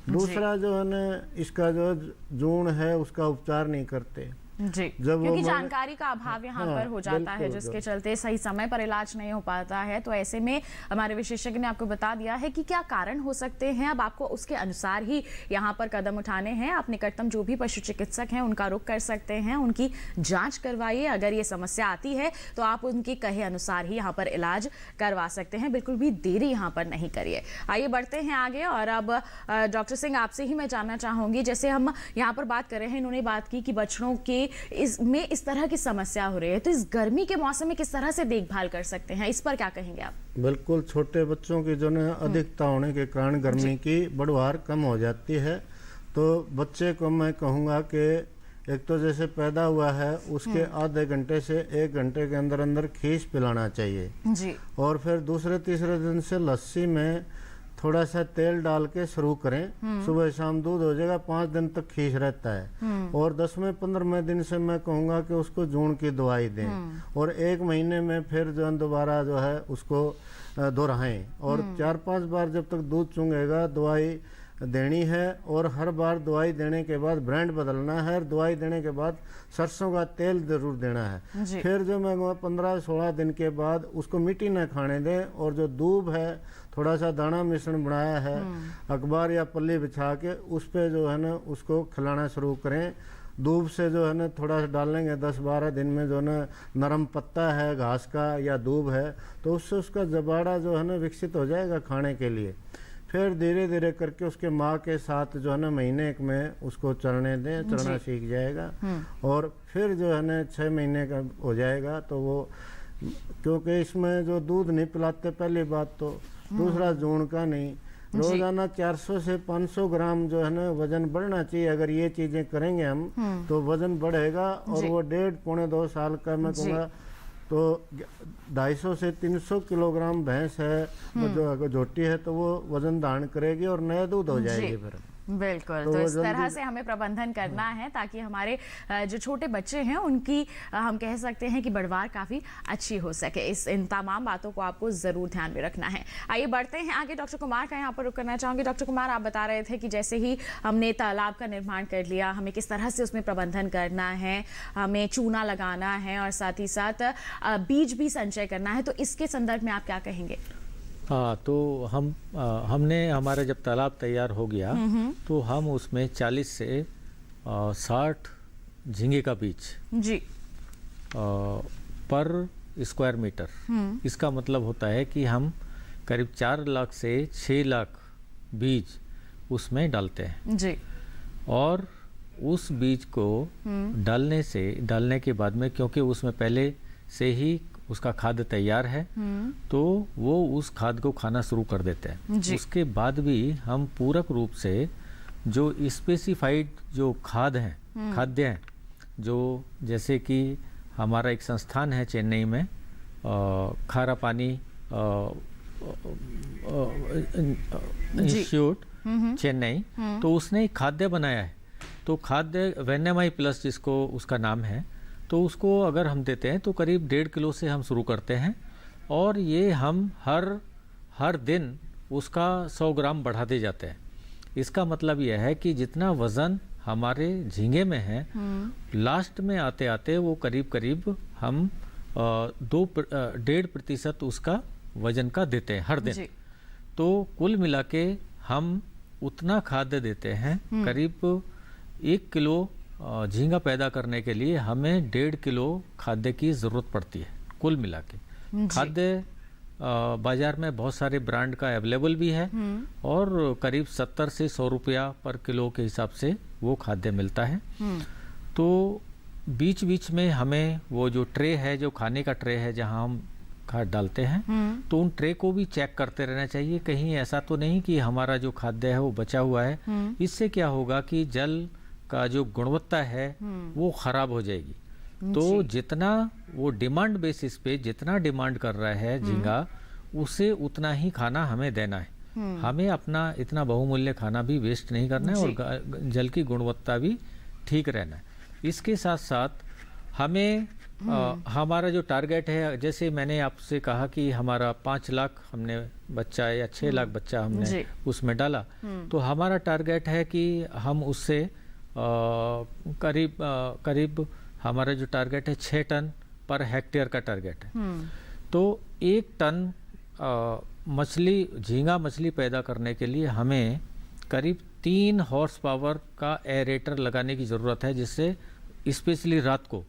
दूसरा जो है ना इसका जो जून है उसका उपचार नहीं करते जी, क्योंकि जानकारी का अभाव यहाँ पर हो जाता है जिसके चलते सही समय पर इलाज नहीं हो पाता है। तो ऐसे में हमारे विशेषज्ञ ने आपको बता दिया है कि क्या कारण हो सकते हैं। अब आपको उसके अनुसार ही यहाँ पर कदम उठाने हैं। आप निकटतम जो भी पशु चिकित्सक हैं उनका रुख कर सकते हैं, उनकी जांच करवाइए। अगर ये समस्या आती है तो आप उनके कहे अनुसार ही यहाँ पर इलाज करवा सकते हैं, बिल्कुल भी देरी यहाँ पर नहीं करिए। आइए बढ़ते हैं आगे और अब डॉक्टर सिंह आपसे ही मैं जानना चाहूंगी, जैसे हम यहाँ पर बात कर रहे हैं, इन्होंने बात की कि बच्चों के इसमें इस तरह की समस्या हो रही है, तो इस गर्मी के मौसम में किस तरह से देखभाल कर सकते हैं, इस पर क्या कहेंगे आप? बिल्कुल, छोटे बच्चों की जो है अधिकता होने के कारण गर्मी की बढ़वार कम हो जाती है। तो बच्चे को मैं कहूँगा कि एक तो जैसे पैदा हुआ है उसके आधे घंटे से 1 घंटे के अंदर अंदर खीस पिलाना चाहिए जी। और फिर दूसरे तीसरे दिन से लस्सी में थोड़ा सा तेल डाल के शुरू करें। सुबह शाम दूध हो जाएगा, 5 दिन तक खीस रहता है। और 10वें-15वें दिन से मैं कहूँगा कि उसको जून की दवाई दें और 1 महीने में फिर जो है दोबारा जो है उसको दोहराएं और 4-5 बार जब तक दूध चूंघेगा दवाई देनी है। और हर बार दवाई देने के बाद ब्रांड बदलना है और दवाई देने के बाद सरसों का तेल जरूर देना है। फिर जो मैं 15-16 दिन के बाद उसको मिट्टी न खाने दें और जो दूब है थोड़ा सा दाना मिश्रण बनाया है अखबार या पल्ली बिछा के उस पे जो है ना उसको खिलाना शुरू करें। दूब से जो है ना थोड़ा सा डालेंगे 10-12 दिन में जो है ना नरम पत्ता है घास का या दूब है तो उससे उसका जबाड़ा जो है ना विकसित हो जाएगा खाने के लिए। फिर धीरे धीरे करके उसके माँ के साथ जो है ना महीने 1 में उसको चरने दें, चरना सीख जाएगा और फिर जो है ना 6 महीने का हो जाएगा तो वो, क्योंकि इसमें जो दूध नहीं पिलाते पहली बात तो, दूसरा जून का नहीं, रोजाना 400 से 500 ग्राम जो है ना वजन बढ़ना चाहिए। अगर ये चीजें करेंगे हम तो वजन बढ़ेगा और वो 1.5-2 साल का मैं कहूँगा तो 250 से 300 किलोग्राम भैंस है जो झोटी है तो वो वजन धारण करेगी और नया दूध हो जाएगी फिर। बिल्कुल, तो इस तरह से हमें प्रबंधन करना है ताकि हमारे जो छोटे बच्चे हैं उनकी हम कह सकते हैं कि बढ़वार काफ़ी अच्छी हो सके। इन तमाम बातों को आपको ज़रूर ध्यान में रखना है। आइए बढ़ते हैं आगे, डॉक्टर कुमार का यहाँ पर रुक करना चाहूँगी। डॉक्टर कुमार, आप बता रहे थे कि जैसे ही हमने तालाब का निर्माण कर लिया, हमें किस तरह से उसमें प्रबंधन करना है, हमें चूना लगाना है और साथ ही साथ बीज भी संचय करना है, तो इसके संदर्भ में आप क्या कहेंगे? हाँ, तो हमने हमारा जब तालाब तैयार हो गया तो हम उसमें 40 से 60 झींगे का बीज जी पर स्क्वायर मीटर, इसका मतलब होता है कि हम करीब 4 लाख से 6 लाख बीज उसमें डालते हैं जी। और उस बीज को डालने के बाद में, क्योंकि उसमें पहले से ही उसका खाद तैयार है तो वो उस खाद को खाना शुरू कर देते हैं। उसके बाद भी हम पूरक रूप से जो स्पेसिफाइड जो खाद्य हैं जो जैसे कि हमारा एक संस्थान है चेन्नई में खारा पानी इंस्टीट्यूट चेन्नई, तो उसने एक खाद्य बनाया है। तो खाद्य वेनेमाई प्लस जिसको उसका नाम है, तो उसको अगर हम देते हैं तो करीब 1.5 किलो से हम शुरू करते हैं, और ये हम हर दिन उसका 100 ग्राम बढ़ाते जाते हैं। इसका मतलब यह है कि जितना वज़न हमारे झींगे में है, लास्ट में आते आते वो करीब हम 1.5% उसका वजन का देते हैं हर दिन। तो कुल मिला के हम उतना खाद्य देते हैं, करीब 1 किलो झींगा पैदा करने के लिए हमें 1.5 किलो खाद्य की ज़रूरत पड़ती है कुल मिला के। खाद्य बाजार में बहुत सारे ब्रांड का अवेलेबल भी है, और करीब 70 से 100 रुपया पर किलो के हिसाब से वो खाद्य मिलता है। तो बीच बीच में हमें वो जो ट्रे है, जो खाने का ट्रे है जहाँ हम खाद डालते हैं, तो उन ट्रे को भी चेक करते रहना चाहिए, कहीं ऐसा तो नहीं कि हमारा जो खाद्य है वो बचा हुआ है। इससे क्या होगा कि जल का जो गुणवत्ता है वो खराब हो जाएगी। तो जितना वो डिमांड बेसिस पे जितना डिमांड कर रहा है झींगा, उसे उतना ही खाना हमें देना है। हमें अपना इतना बहुमूल्य खाना भी वेस्ट नहीं करना है, और जल की गुणवत्ता भी ठीक रहना है। इसके साथ साथ हमें हमारा जो टारगेट है, जैसे मैंने आपसे कहा कि हमारा 5 लाख हमने बच्चा या 6 लाख बच्चा हमने उसमें डाला, तो हमारा टारगेट है कि हम उससे करीब हमारा जो टारगेट है 6 टन पर हेक्टेयर का टारगेट है। तो 1 टन झींगा मछली पैदा करने के लिए हमें करीब 3 हॉर्स पावर का एरेटर लगाने की ज़रूरत है, जिससे स्पेशली रात को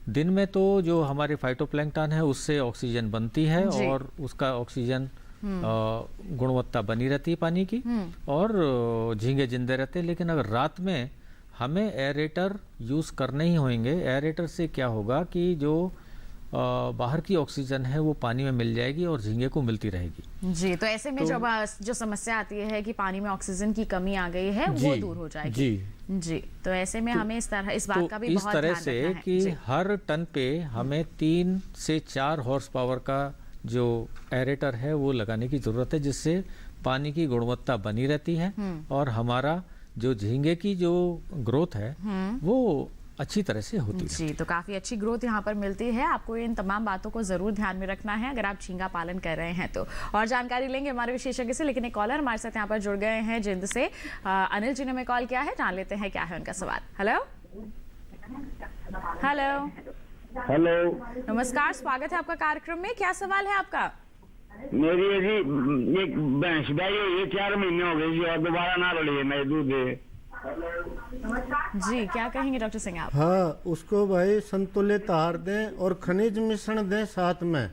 दिन में तो जो हमारे फाइटोप्लैंक्टन है उससे ऑक्सीजन बनती है, और उसका ऑक्सीजन गुणवत्ता बनी रहती है पानी की, और झींगे जिंदे रहते हैं। लेकिन अगर रात में हमें एरेटर यूज़ करने ही होंगे। एरेटर से क्या होगा कि जो बाहर की ऑक्सीजन है वो पानी में मिल जाएगी और झींगे को मिलती रहेगी। जी, तो ऐसे में जो समस्या आती है कि पानी में ऑक्सीजन की कमी आ गई है, वो दूर हो जाएगी। जी, तो ऐसे में हमें इस बात का भी बहुत ध्यान रखना है। इस तरह से कि हर टन पे हमें 3 से 4 हॉर्स पावर का जो एरेटर है वो लगाने की जरूरत है, जिससे पानी की गुणवत्ता बनी रहती है, और हमारा जो झींगे की जो ग्रोथ है वो अच्छी तरह से होती है। जी, तो काफ़ी अच्छी ग्रोथ यहाँ पर मिलती है। आपको इन तमाम बातों को ज़रूर ध्यान में रखना है अगर आप झींगा पालन कर रहे हैं तो। और जानकारी लेंगे हमारे विशेषज्ञ से, लेकिन एक कॉलर हमारे साथ यहाँ पर जुड़ गए हैं जिंद से। अनिल जी ने हमें कॉल किया है, जान लेते हैं क्या है उनका सवाल। हेलो हेलो हेलो, नमस्कार, स्वागत है आपका कार्यक्रम में। क्या सवाल है आपका? मेरी एक भैंस गाय है, 4 महीने हो गए जी, और दोबारा ना रही है, मैं दूध दे। जी, क्या कहेंगे डॉक्टर सिंह आप? हाँ, उसको भाई संतुलित आहार दें और खनिज मिश्रण दें साथ में।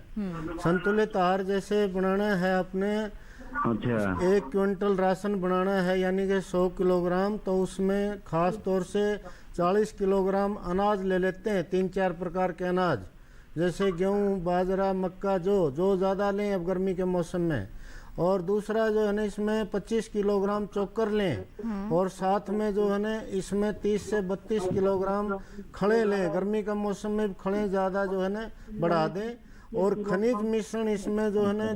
संतुलित आहार जैसे बनाना है अपने, अच्छा 1 क्विंटल राशन बनाना है यानी कि 100 किलोग्राम, तो उसमें खास तौर से 40 किलोग्राम अनाज ले लेते हैं, 3-4 प्रकार के अनाज, जैसे गेहूँ, बाजरा, मक्का, जो ज़्यादा लें अब गर्मी के मौसम में। और दूसरा जो है ना, इसमें 25 किलोग्राम चोकर लें, और साथ में जो है ना इसमें 30 से 32 किलोग्राम खड़े लें। गर्मी का मौसम में खड़े ज़्यादा जो है ना बढ़ा दें, और खनिज मिश्रण इसमें जो है ना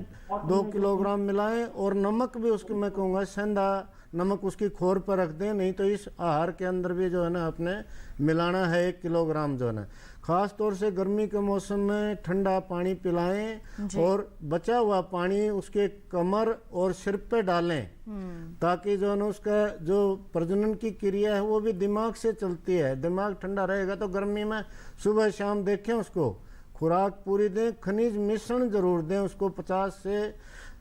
2 किलोग्राम मिलाएं, और नमक भी उसकी मैं कहूँगा सेंधा नमक उसकी खोर पर रख दें, नहीं तो इस आहार के अंदर भी जो है ना अपने मिलाना है 1 किलोग्राम जो है ना। खास तौर से गर्मी के मौसम में ठंडा पानी पिलाएं, और बचा हुआ पानी उसके कमर और सिर पे डालें, ताकि जो है ना उसका जो प्रजनन की क्रिया है वो भी दिमाग से चलती है। दिमाग ठंडा रहेगा तो गर्मी में सुबह शाम देखें उसको खुराक पूरी दें। खनिज मिश्रण जरूर दें उसको, 50 से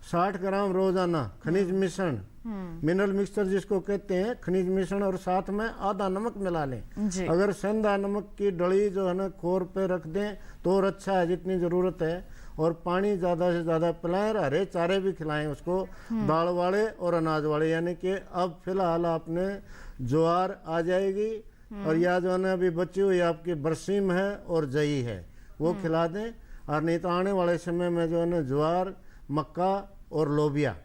60 ग्राम रोजाना खनिज मिश्रण, मिनरल मिक्सचर जिसको कहते हैं, खनिज मिश्रण, और साथ में आधा नमक मिला लें। अगर सेंधा नमक की डली जो है ना खोर पे रख दें तो और अच्छा है, जितनी ज़रूरत है। और पानी ज़्यादा से ज़्यादा पिलाएं, हरे चारे भी खिलाएं उसको, दाल वाले और अनाज वाले। यानी कि अब फिलहाल आपने ज्वार आ जाएगी, और या जो है ना अभी बची हुई आपकी बरसीम है और जई है, वो खिला दें। और नहीं तो आने वाले समय में जो है ना ज्वार, मक्का और लोबिया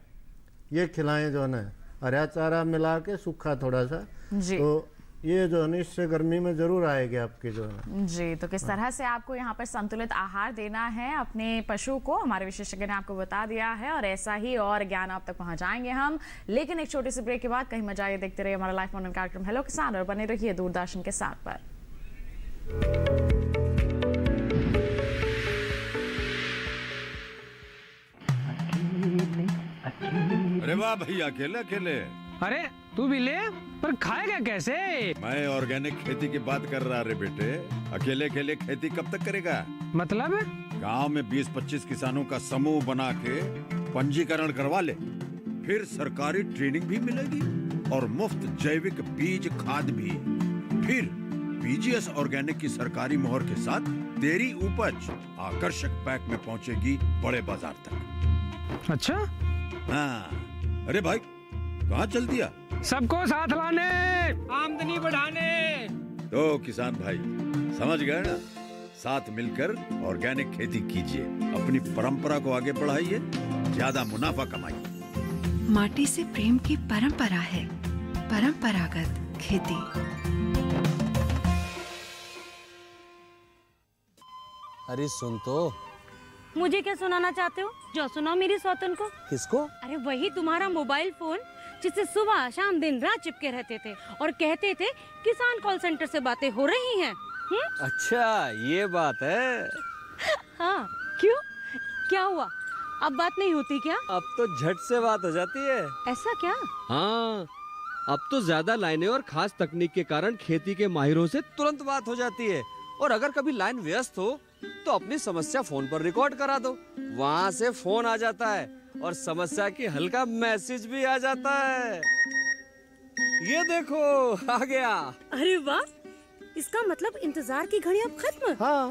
ये खिलाएं, जो है ना हरा चारा मिला के सूखा थोड़ा सा, तो ये जो है ना इससे गर्मी में जरूर आएगी आपकी जो है। जी, तो किस तरह से आपको यहाँ पर संतुलित आहार देना है अपने पशु को, हमारे विशेषज्ञ ने आपको बता दिया है और ऐसा ही और ज्ञान आप तक पहुंचाएंगे हम। लेकिन एक छोटी सी ब्रेक के बाद कहीं मजा आइए, देखते रहिए हमारा लाइव फोन कार्यक्रम हेलो किसान और बने रहिए दूरदर्शन के साथ पर। अरे वाह भैया, अकेले अकेले। अरे तू भी ले, पर खाएगा कैसे? मैं ऑर्गेनिक खेती की बात कर रहा रे बेटे। अकेले अकेले खेती कब तक करेगा? मतलब गांव में 20-25 किसानों का समूह बना के पंजीकरण करवा ले, फिर सरकारी ट्रेनिंग भी मिलेगी और मुफ्त जैविक बीज खाद भी। फिर पीजीएस ऑर्गेनिक की सरकारी मोहर के साथ तेरी उपज आकर्षक पैक में पहुंचेगी बड़े बाजार तक। अच्छा? हाँ। अरे भाई कहाँ चल दिया? सबको साथ लाने, आमदनी बढ़ाने। तो किसान भाई समझ गए ना, साथ मिलकर ऑर्गेनिक खेती कीजिए, अपनी परंपरा को आगे बढ़ाइए, ज्यादा मुनाफा कमाइए। माटी से प्रेम की परंपरा है परंपरागत खेती। अरे सुन तो। मुझे क्या सुनाना चाहते हो? जो सुनाओ मेरी सौतन को। किसको? अरे वही तुम्हारा मोबाइल फोन जिससे सुबह शाम दिन रात चिपके रहते थे और कहते थे किसान कॉल सेंटर से बातें हो रही हैं। अच्छा ये बात है। हाँ क्यों, क्या हुआ? अब बात नहीं होती क्या? अब तो झट से बात हो जाती है। ऐसा क्या? हाँ, अब तो ज्यादा लाइनें और खास तकनीक के कारण खेती के माहिरों से तुरंत बात हो जाती है। और अगर कभी लाइन व्यस्त हो तो अपनी समस्या फोन पर रिकॉर्ड करा दो, वहाँ से फोन आ जाता है और समस्या की हल का मैसेज भी आ जाता है। ये देखो आ गया। अरे वाह, इसका मतलब इंतजार की घड़ी अब खत्म। हाँ।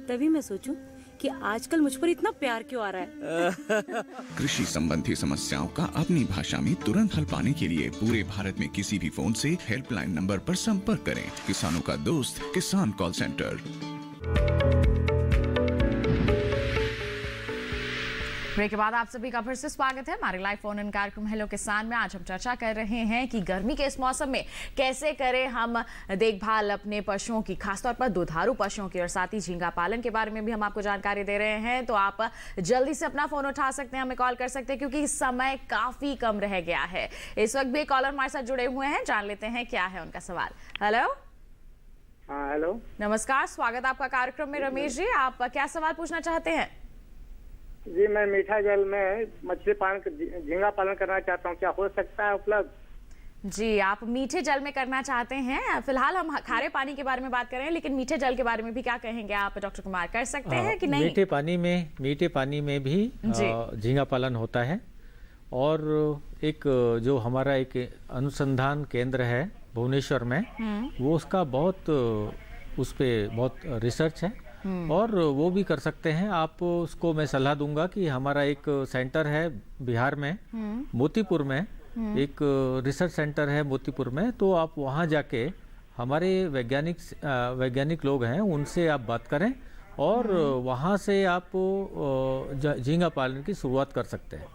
तभी मैं सोचूं कि आजकल मुझ पर इतना प्यार क्यों आ रहा है। कृषि संबंधी समस्याओं का अपनी भाषा में तुरंत हल पाने के लिए पूरे भारत में किसी भी फोन से हेल्पलाइन नंबर पर संपर्क करें। किसानों का दोस्त किसान कॉल सेंटर। ब्रेक के बाद आप सभी का फिर से स्वागत है हमारे लाइव फोन इन कार्यक्रम हेलो किसान में। आज हम चर्चा कर रहे हैं कि गर्मी के इस मौसम में कैसे करें हम देखभाल अपने पशुओं की, खासतौर पर दुधारू पशुओं की, और साथ ही झींगा पालन के बारे में भी हम आपको जानकारी दे रहे हैं। तो आप जल्दी से अपना फोन उठा सकते हैं, हमें कॉल कर सकते हैं क्योंकि समय काफी कम रह गया है। इस वक्त भी कॉलर हमारे साथ जुड़े हुए हैं, जान लेते हैं क्या है उनका सवाल। हेलो। हाँ हेलो, नमस्कार, स्वागत आपका कार्यक्रम में। रमेश जी, आप क्या सवाल पूछना चाहते हैं? जी मैं मीठा जल में मछली पालन, झींगा पालन करना चाहता हूँ, क्या हो सकता है उपलब्ध? जी, आप मीठे जल में करना चाहते हैं। फिलहाल हम खारे पानी के बारे में बात कर रहे हैं, लेकिन मीठे जल के बारे में भी क्या कहेंगे आप डॉक्टर कुमार, कर सकते हैं कि नहीं? मीठे पानी में भी झींगा पालन होता है। और एक जो हमारा एक अनुसंधान केंद्र है भुवनेश्वर में, वो उसका बहुत उस पर बहुत रिसर्च है और वो भी कर सकते हैं। आप उसको मैं सलाह दूंगा कि हमारा एक सेंटर है बिहार में, मोतीपुर में एक रिसर्च सेंटर है मोतीपुर में, तो आप वहाँ जाके हमारे वैज्ञानिक लोग हैं उनसे आप बात करें और वहाँ से आप झींगा पालन की शुरुआत कर सकते हैं।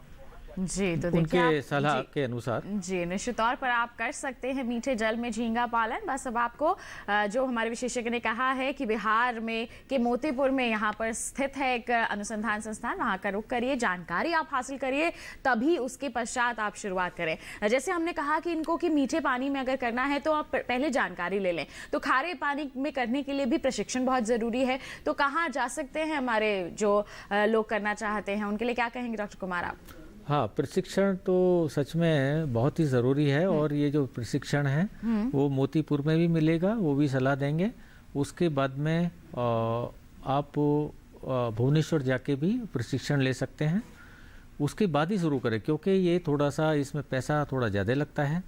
जी, तो उनके सलाह के अनुसार जी निश्चित तौर पर आप कर सकते हैं मीठे जल में झींगा पालन। बस अब आपको जो हमारे विशेषज्ञ ने कहा है कि बिहार में के मोतीपुर में यहाँ पर स्थित है एक अनुसंधान संस्थान, वहाँ का रुख करिए, जानकारी आप हासिल करिए, तभी उसके पश्चात आप शुरुआत करें। जैसे हमने कहा कि इनको कि मीठे पानी में अगर करना है तो आप पहले जानकारी ले लें। तो खारे पानी में करने के लिए भी प्रशिक्षण बहुत ज़रूरी है। तो कहाँ जा सकते हैं हमारे जो लोग करना चाहते हैं, उनके लिए क्या कहेंगे डॉक्टर कुमार आप? हाँ, प्रशिक्षण तो सच में बहुत ही ज़रूरी है और ये जो प्रशिक्षण है वो मोतीपुर में भी मिलेगा, वो भी सलाह देंगे। उसके बाद में आप भुवनेश्वर जाके भी प्रशिक्षण ले सकते हैं, उसके बाद ही शुरू करें, क्योंकि ये थोड़ा सा इसमें पैसा थोड़ा ज़्यादा लगता है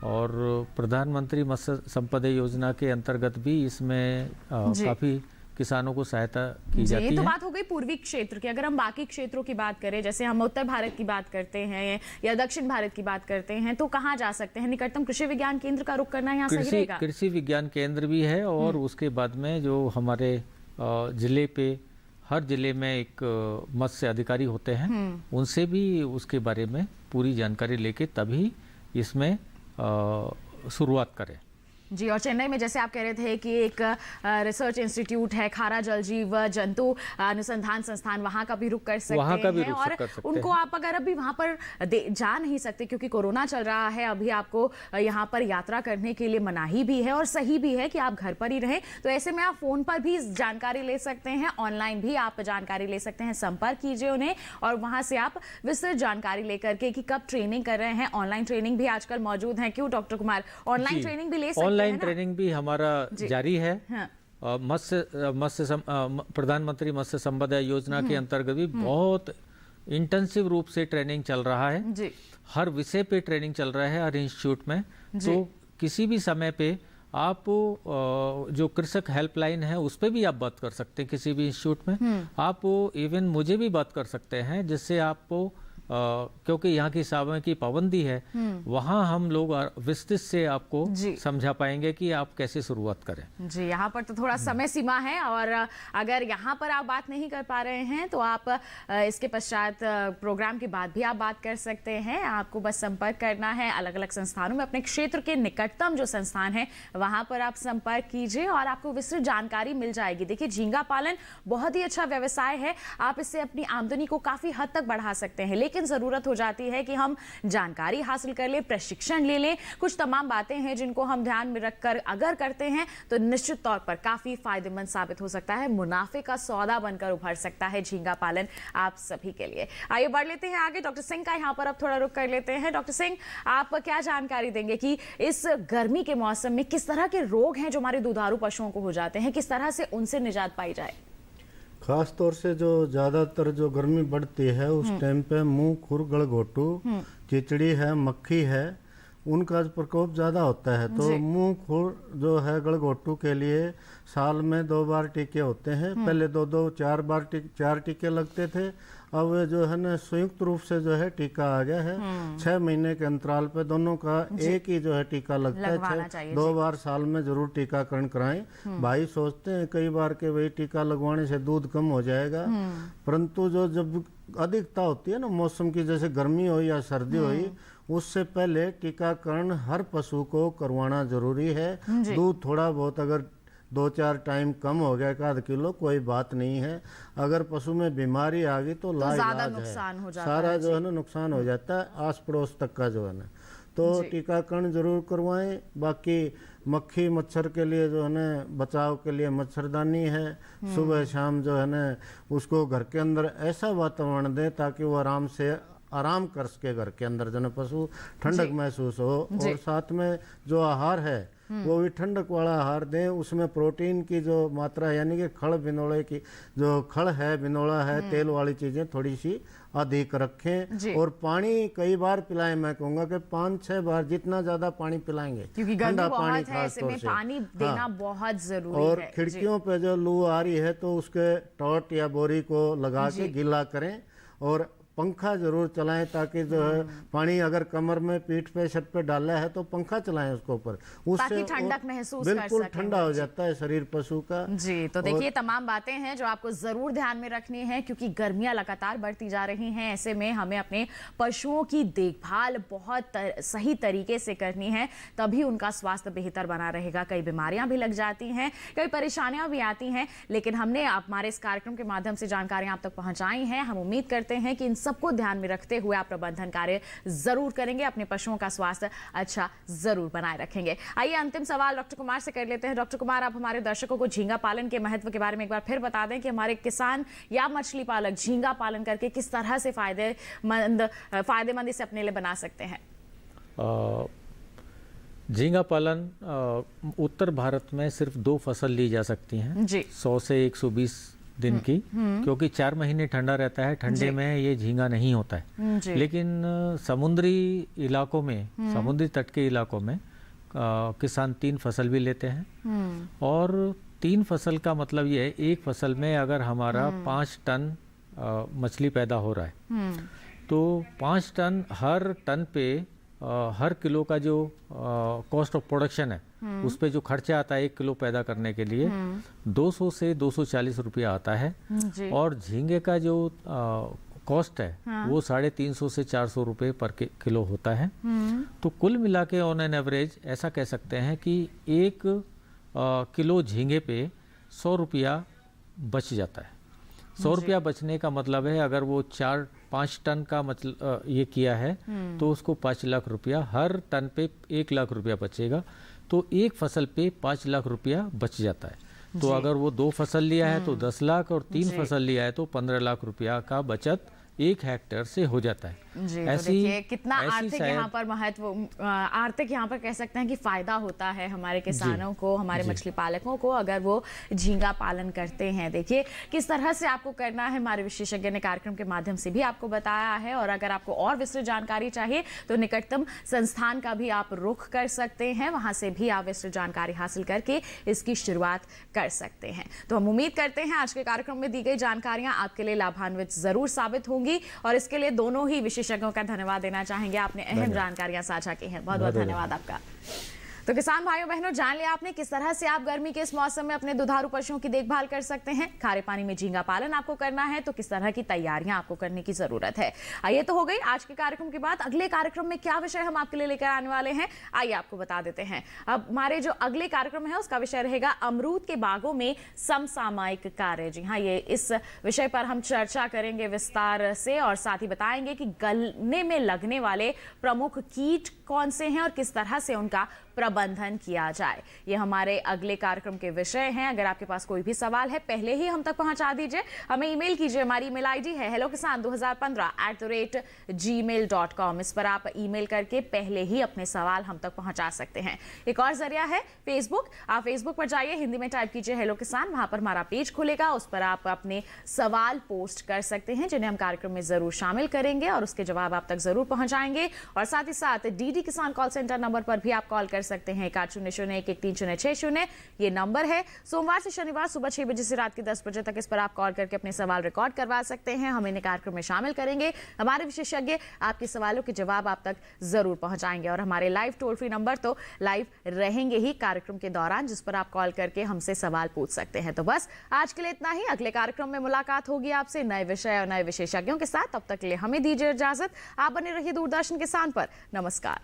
और प्रधानमंत्री मत्स्य संपदा योजना के अंतर्गत भी इसमें काफ़ी किसानों को सहायता की जाती है। तो बात हो गई पूर्वी क्षेत्र की। अगर हम बाकी क्षेत्रों की बात करें, जैसे हम उत्तर भारत की बात करते हैं या दक्षिण भारत की बात करते हैं, तो कहाँ जा सकते हैं? निकटतम कृषि विज्ञान केंद्र का रुख करना यहाँ सही रहेगा? कृषि विज्ञान केंद्र भी है और उसके बाद में जो हमारे जिले पे हर जिले में एक मत्स्य अधिकारी होते हैं, उनसे भी उसके बारे में पूरी जानकारी लेके तभी इसमें शुरुआत करें। जी, और चेन्नई में जैसे आप कह रहे थे कि एक रिसर्च इंस्टीट्यूट है, खारा जल जीव जंतु अनुसंधान संस्थान, वहाँ का भी रुख कर सकते हैं। और उनको आप अगर अभी वहाँ पर जा नहीं सकते क्योंकि कोरोना चल रहा है, अभी आपको यहाँ पर यात्रा करने के लिए मनाही भी है और सही भी है कि आप घर पर ही रहें, तो ऐसे में आप फोन पर भी जानकारी ले सकते हैं, ऑनलाइन भी आप जानकारी ले सकते हैं। संपर्क कीजिए उन्हें और वहाँ से आप विस्तृत जानकारी लेकर के कि कब ट्रेनिंग कर रहे हैं। ऑनलाइन ट्रेनिंग भी आजकल मौजूद है, क्यों डॉक्टर कुमार? ऑनलाइन ट्रेनिंग भी ले सकते हैं। ऑनलाइन ट्रेनिंग भी हमारा जारी है। प्रधानमंत्री मत्स्य संपदा योजना के अंतर्गत भी बहुत इंटेंसिव रूप से ट्रेनिंग चल रहा है जी। हर विषय पे ट्रेनिंग चल रहा है हर इंस्टीट्यूट में। तो किसी भी समय पे आप जो कृषक हेल्पलाइन है उस पे भी आप बात कर सकते हैं किसी भी इंस्टीट्यूट में। आप इवन मुझे भी बात कर सकते हैं, जिससे आपको क्योंकि यहाँ की समय की पाबंदी है, वहाँ हम लोग विस्तृत से आपको समझा पाएंगे कि आप कैसे शुरुआत करें। जी, यहाँ पर तो थोड़ा समय सीमा है, और अगर यहाँ पर आप बात नहीं कर पा रहे हैं तो आप इसके पश्चात प्रोग्राम के बाद भी आप बात कर सकते हैं। आपको बस संपर्क करना है अलग अलग संस्थानों में, अपने क्षेत्र के निकटतम जो संस्थान है वहाँ पर आप संपर्क कीजिए और आपको विस्तृत जानकारी मिल जाएगी। देखिए, झींगा पालन बहुत ही अच्छा व्यवसाय है, आप इससे अपनी आमदनी को काफी हद तक बढ़ा सकते हैं, लेकिन जरूरत हो जाती है कि हम जानकारी हासिल कर ले, प्रशिक्षण ले लें। कुछ तमाम बातें हैं जिनको हम ध्यान में रखकर अगर करते हैं तो निश्चित तौर पर काफी फायदेमंद साबित हो सकता है, मुनाफे का सौदा बनकर उभर सकता है झींगा पालन आप सभी के लिए। आइए बढ़ लेते हैं आगे, डॉक्टर सिंह का यहाँ पर अब थोड़ा रुक कर लेते हैं। डॉक्टर सिंह, आप क्या जानकारी देंगे कि इस गर्मी के मौसम में किस तरह के रोग हैं जो हमारे दुधारू पशुओं को हो जाते हैं, किस तरह से उनसे निजात पाई जाए? खास तौर से जो ज़्यादातर जो गर्मी बढ़ती है उस टाइम पे मुंह, खुर, गलघोटू, चिचड़ी है, मक्खी है, उनका प्रकोप ज़्यादा होता है। तो मुंह, खुर जो है, गलघोटू के लिए साल में 2 बार टीके होते हैं। पहले 2-2, 4 टीके लगते थे, अब जो है ना संयुक्त रूप से जो है टीका आ गया है। 6 महीने के अंतराल पे दोनों का एक ही जो है टीका लगता है। 2 बार साल में जरूर टीकाकरण कराएं। भाई सोचते हैं कई बार के वही टीका लगवाने से दूध कम हो जाएगा, परंतु जो जब अधिकता होती है ना मौसम की, जैसे गर्मी हो या सर्दी हुई, उससे पहले टीकाकरण हर पशु को करवाना जरूरी है। दूध थोड़ा बहुत अगर 2-4 टाइम कम हो गया, 1/2 किलो, कोई बात नहीं है। अगर पशु में बीमारी आ गई तो लाइलाज है, सारा जो है ना नुकसान हो जाता है, आस पड़ोस तक का जो है ना। तो टीकाकरण जरूर करवाएं। बाकी मक्खी मच्छर के लिए जो है ना बचाव के लिए मच्छरदानी है, सुबह शाम जो है ना उसको घर के अंदर ऐसा वातावरण दें ताकि वो आराम कर सके घर के अंदर, जो है पशु ठंडक महसूस हो। और साथ में जो आहार है वो भी ठंडक वाला आहार दें, उसमें प्रोटीन की जो मात्रा है, यानी कि खड़ बिनोले की जो खड़ है, बिनोला है, तेल वाली चीजें थोड़ी सी अधिक रखें। और पानी कई बार पिलाएं। मैं कहूँगा कि 5-6 बार, जितना ज्यादा पानी पिलाएंगे, क्योंकि ठंडा पानी खास तौर से पानी देना बहुत जरूरी है। और खिड़कियों पे जो लू आ रही है तो उसके टॉर्च या बोरी को लगा के गीला करें, और पंखा जरूर चलाएं ताकि जो है पानी अगर कमर में, पीठ पे, छत पे डाला है तो पंखा चलाएं उसके ऊपर, उससे ठंडक महसूस बिल्कुल ठंडा हो जाता है शरीर पशु का। जी, तो देखिए तमाम बातें हैं जो आपको जरूर ध्यान में रखनी है, क्योंकि गर्मियां लगातार बढ़ती जा रही हैं। ऐसे में हमें अपने पशुओं की देखभाल बहुत सही तरीके से करनी है, तभी उनका स्वास्थ्य बेहतर बना रहेगा। कई बीमारियां भी लग जाती हैं, कई परेशानियां भी आती हैं, लेकिन हमने हमारे इस कार्यक्रम के माध्यम से जानकारियां आप तक पहुंचाई हैं। हम उम्मीद करते हैं कि इन सबको ध्यान में रखते हुए आप प्रबंधन कार्य जरूर करेंगे, अपने पशुओं का स्वास्थ्य अच्छा जरूर बनाए रखेंगे। आइए अंतिम सवाल डॉक्टर कुमार से कर लेते हैं। डॉक्टर कुमार, आप हमारे दर्शकों को झींगा पालन के महत्व के बारे में एक बार फिर बता दें कि हमारे किसान या मछली पालक झींगा पालन करके किस तरह से फायदेमंद इसे अपने लिए बना सकते हैं। झींगा पालन उत्तर भारत में सिर्फ 2 फसल ली जा सकती हैं 100 से 120 दिन की, क्योंकि 4 महीने ठंडा रहता है, ठंडे में ये झींगा नहीं होता है। लेकिन समुद्री इलाकों में, समुद्री तट के इलाकों में किसान 3 फसल भी लेते हैं। और 3 फसल का मतलब ये है, एक फसल में अगर हमारा 5 टन मछली पैदा हो रहा है तो 5 टन, हर टन पे हर किलो का जो कॉस्ट ऑफ प्रोडक्शन है उस पे जो खर्चा आता है 1 किलो पैदा करने के लिए 200 से 240 रुपया आता है। और झींगे का जो कॉस्ट है हाँ। वो 350 से 400 रुपये पर किलो होता है। तो कुल मिला के ऑन एन एवरेज ऐसा कह सकते हैं कि 1 किलो झींगे पे 100 रुपया बच जाता है। 100 रुपया बचने का मतलब है अगर वो 4-5 टन का मतलब ये किया है तो उसको 5 लाख रुपया, हर टन पे 1 लाख रुपया बचेगा। तो एक फसल पे 5 लाख रुपया बच जाता है। तो अगर वो 2 फसल लिया है तो 10 लाख और 3 फसल लिया है तो 15 लाख रुपया का बचत 1 हेक्टेयर से हो जाता है। जी, तो देखिए कितना आर्थिक यहाँ पर महत्व, आर्थिक यहाँ पर कह सकते हैं कि फायदा होता है हमारे किसानों को, हमारे मछली पालकों को अगर वो झींगा पालन करते हैं। देखिए किस तरह से आपको करना है हमारे विशेषज्ञ ने कार्यक्रम के माध्यम से भी आपको बताया है। और अगर आपको और विस्तृत जानकारी चाहिए तो निकटतम संस्थान का भी आप रुख कर सकते हैं, वहां से भी आप विस्तृत जानकारी हासिल करके इसकी शुरुआत कर सकते हैं। तो हम उम्मीद करते हैं आज के कार्यक्रम में दी गई जानकारियां आपके लिए लाभान्वित जरूर साबित होंगी और इसके लिए दोनों ही विशेषज्ञों का धन्यवाद देना चाहेंगे। आपने अहम जानकारियां साझा की हैं, बहुत बहुत धन्यवाद आपका। तो किसान भाइयों बहनों, जान लिया आपने किस तरह से आप गर्मी के इस मौसम में अपने दुधारू पशुओं की देखभाल कर सकते हैं। खारे पानी में झींगा पालन आपको करना है तो किस तरह की तैयारियां आपको करने की जरूरत है। आइए तो हो गई आज के कार्यक्रम की बात। अगले कार्यक्रम में क्या विषय हम आपके लिए लेकर आने वाले हैं, आइए आपको बता देते हैं। अब हमारे जो अगले कार्यक्रम है उसका विषय रहेगा अमरूद के बागों में समसामयिक कार्य। जी हाँ, ये इस विषय पर हम चर्चा करेंगे विस्तार से और साथ ही बताएंगे कि गलने में लगने वाले प्रमुख कीट कौन से हैं और किस तरह से उनका प्रबंधन किया जाए। ये हमारे अगले कार्यक्रम के विषय हैं। अगर आपके पास कोई भी सवाल है पहले ही हम तक पहुंचा दीजिए, हमें ईमेल कीजिए। हमारी ईमेल आईडी है hellokisan2015@gmail.com। इस पर आप ईमेल करके पहले ही अपने सवाल हम तक पहुंचा सकते हैं। एक और जरिया है फेसबुक। आप फेसबुक पर जाइए, हिंदी में टाइप कीजिए हेलो किसान, वहां पर हमारा पेज खुलेगा, उस पर आप अपने सवाल पोस्ट कर सकते हैं जिन्हें हम कार्यक्रम में जरूर शामिल करेंगे और उसके जवाब आप तक जरूर पहुंचाएंगे। और साथ ही साथ डीडी किसान कॉल सेंटर नंबर पर भी आप कॉल कर सकते हैं 1800-113-060। ये नंबर है। सोमवार से शनिवार सुबह 6 बजे से रात के 10 बजे तक इस पर आप कॉल करके अपने सवाल रिकॉर्ड करवा सकते हैं। हम इन्हें कार्यक्रम में शामिल करेंगे। हमारे विशेषज्ञ आपके सवालों के जवाब आप तक जरूर पहुंचाएंगे और हमारे लाइव टोल फ्री नंबर तो लाइव रहेंगे ही कार्यक्रम के दौरान, जिस पर आप कॉल करके हमसे सवाल पूछ सकते हैं। तो बस आज के लिए इतना ही। अगले कार्यक्रम में मुलाकात होगी आपसे नए विषय और नए विशेषज्ञों के साथ। तब तक के लिए हमें दीजिए इजाजत। आप बने रहिए दूरदर्शन किसान पर। नमस्कार।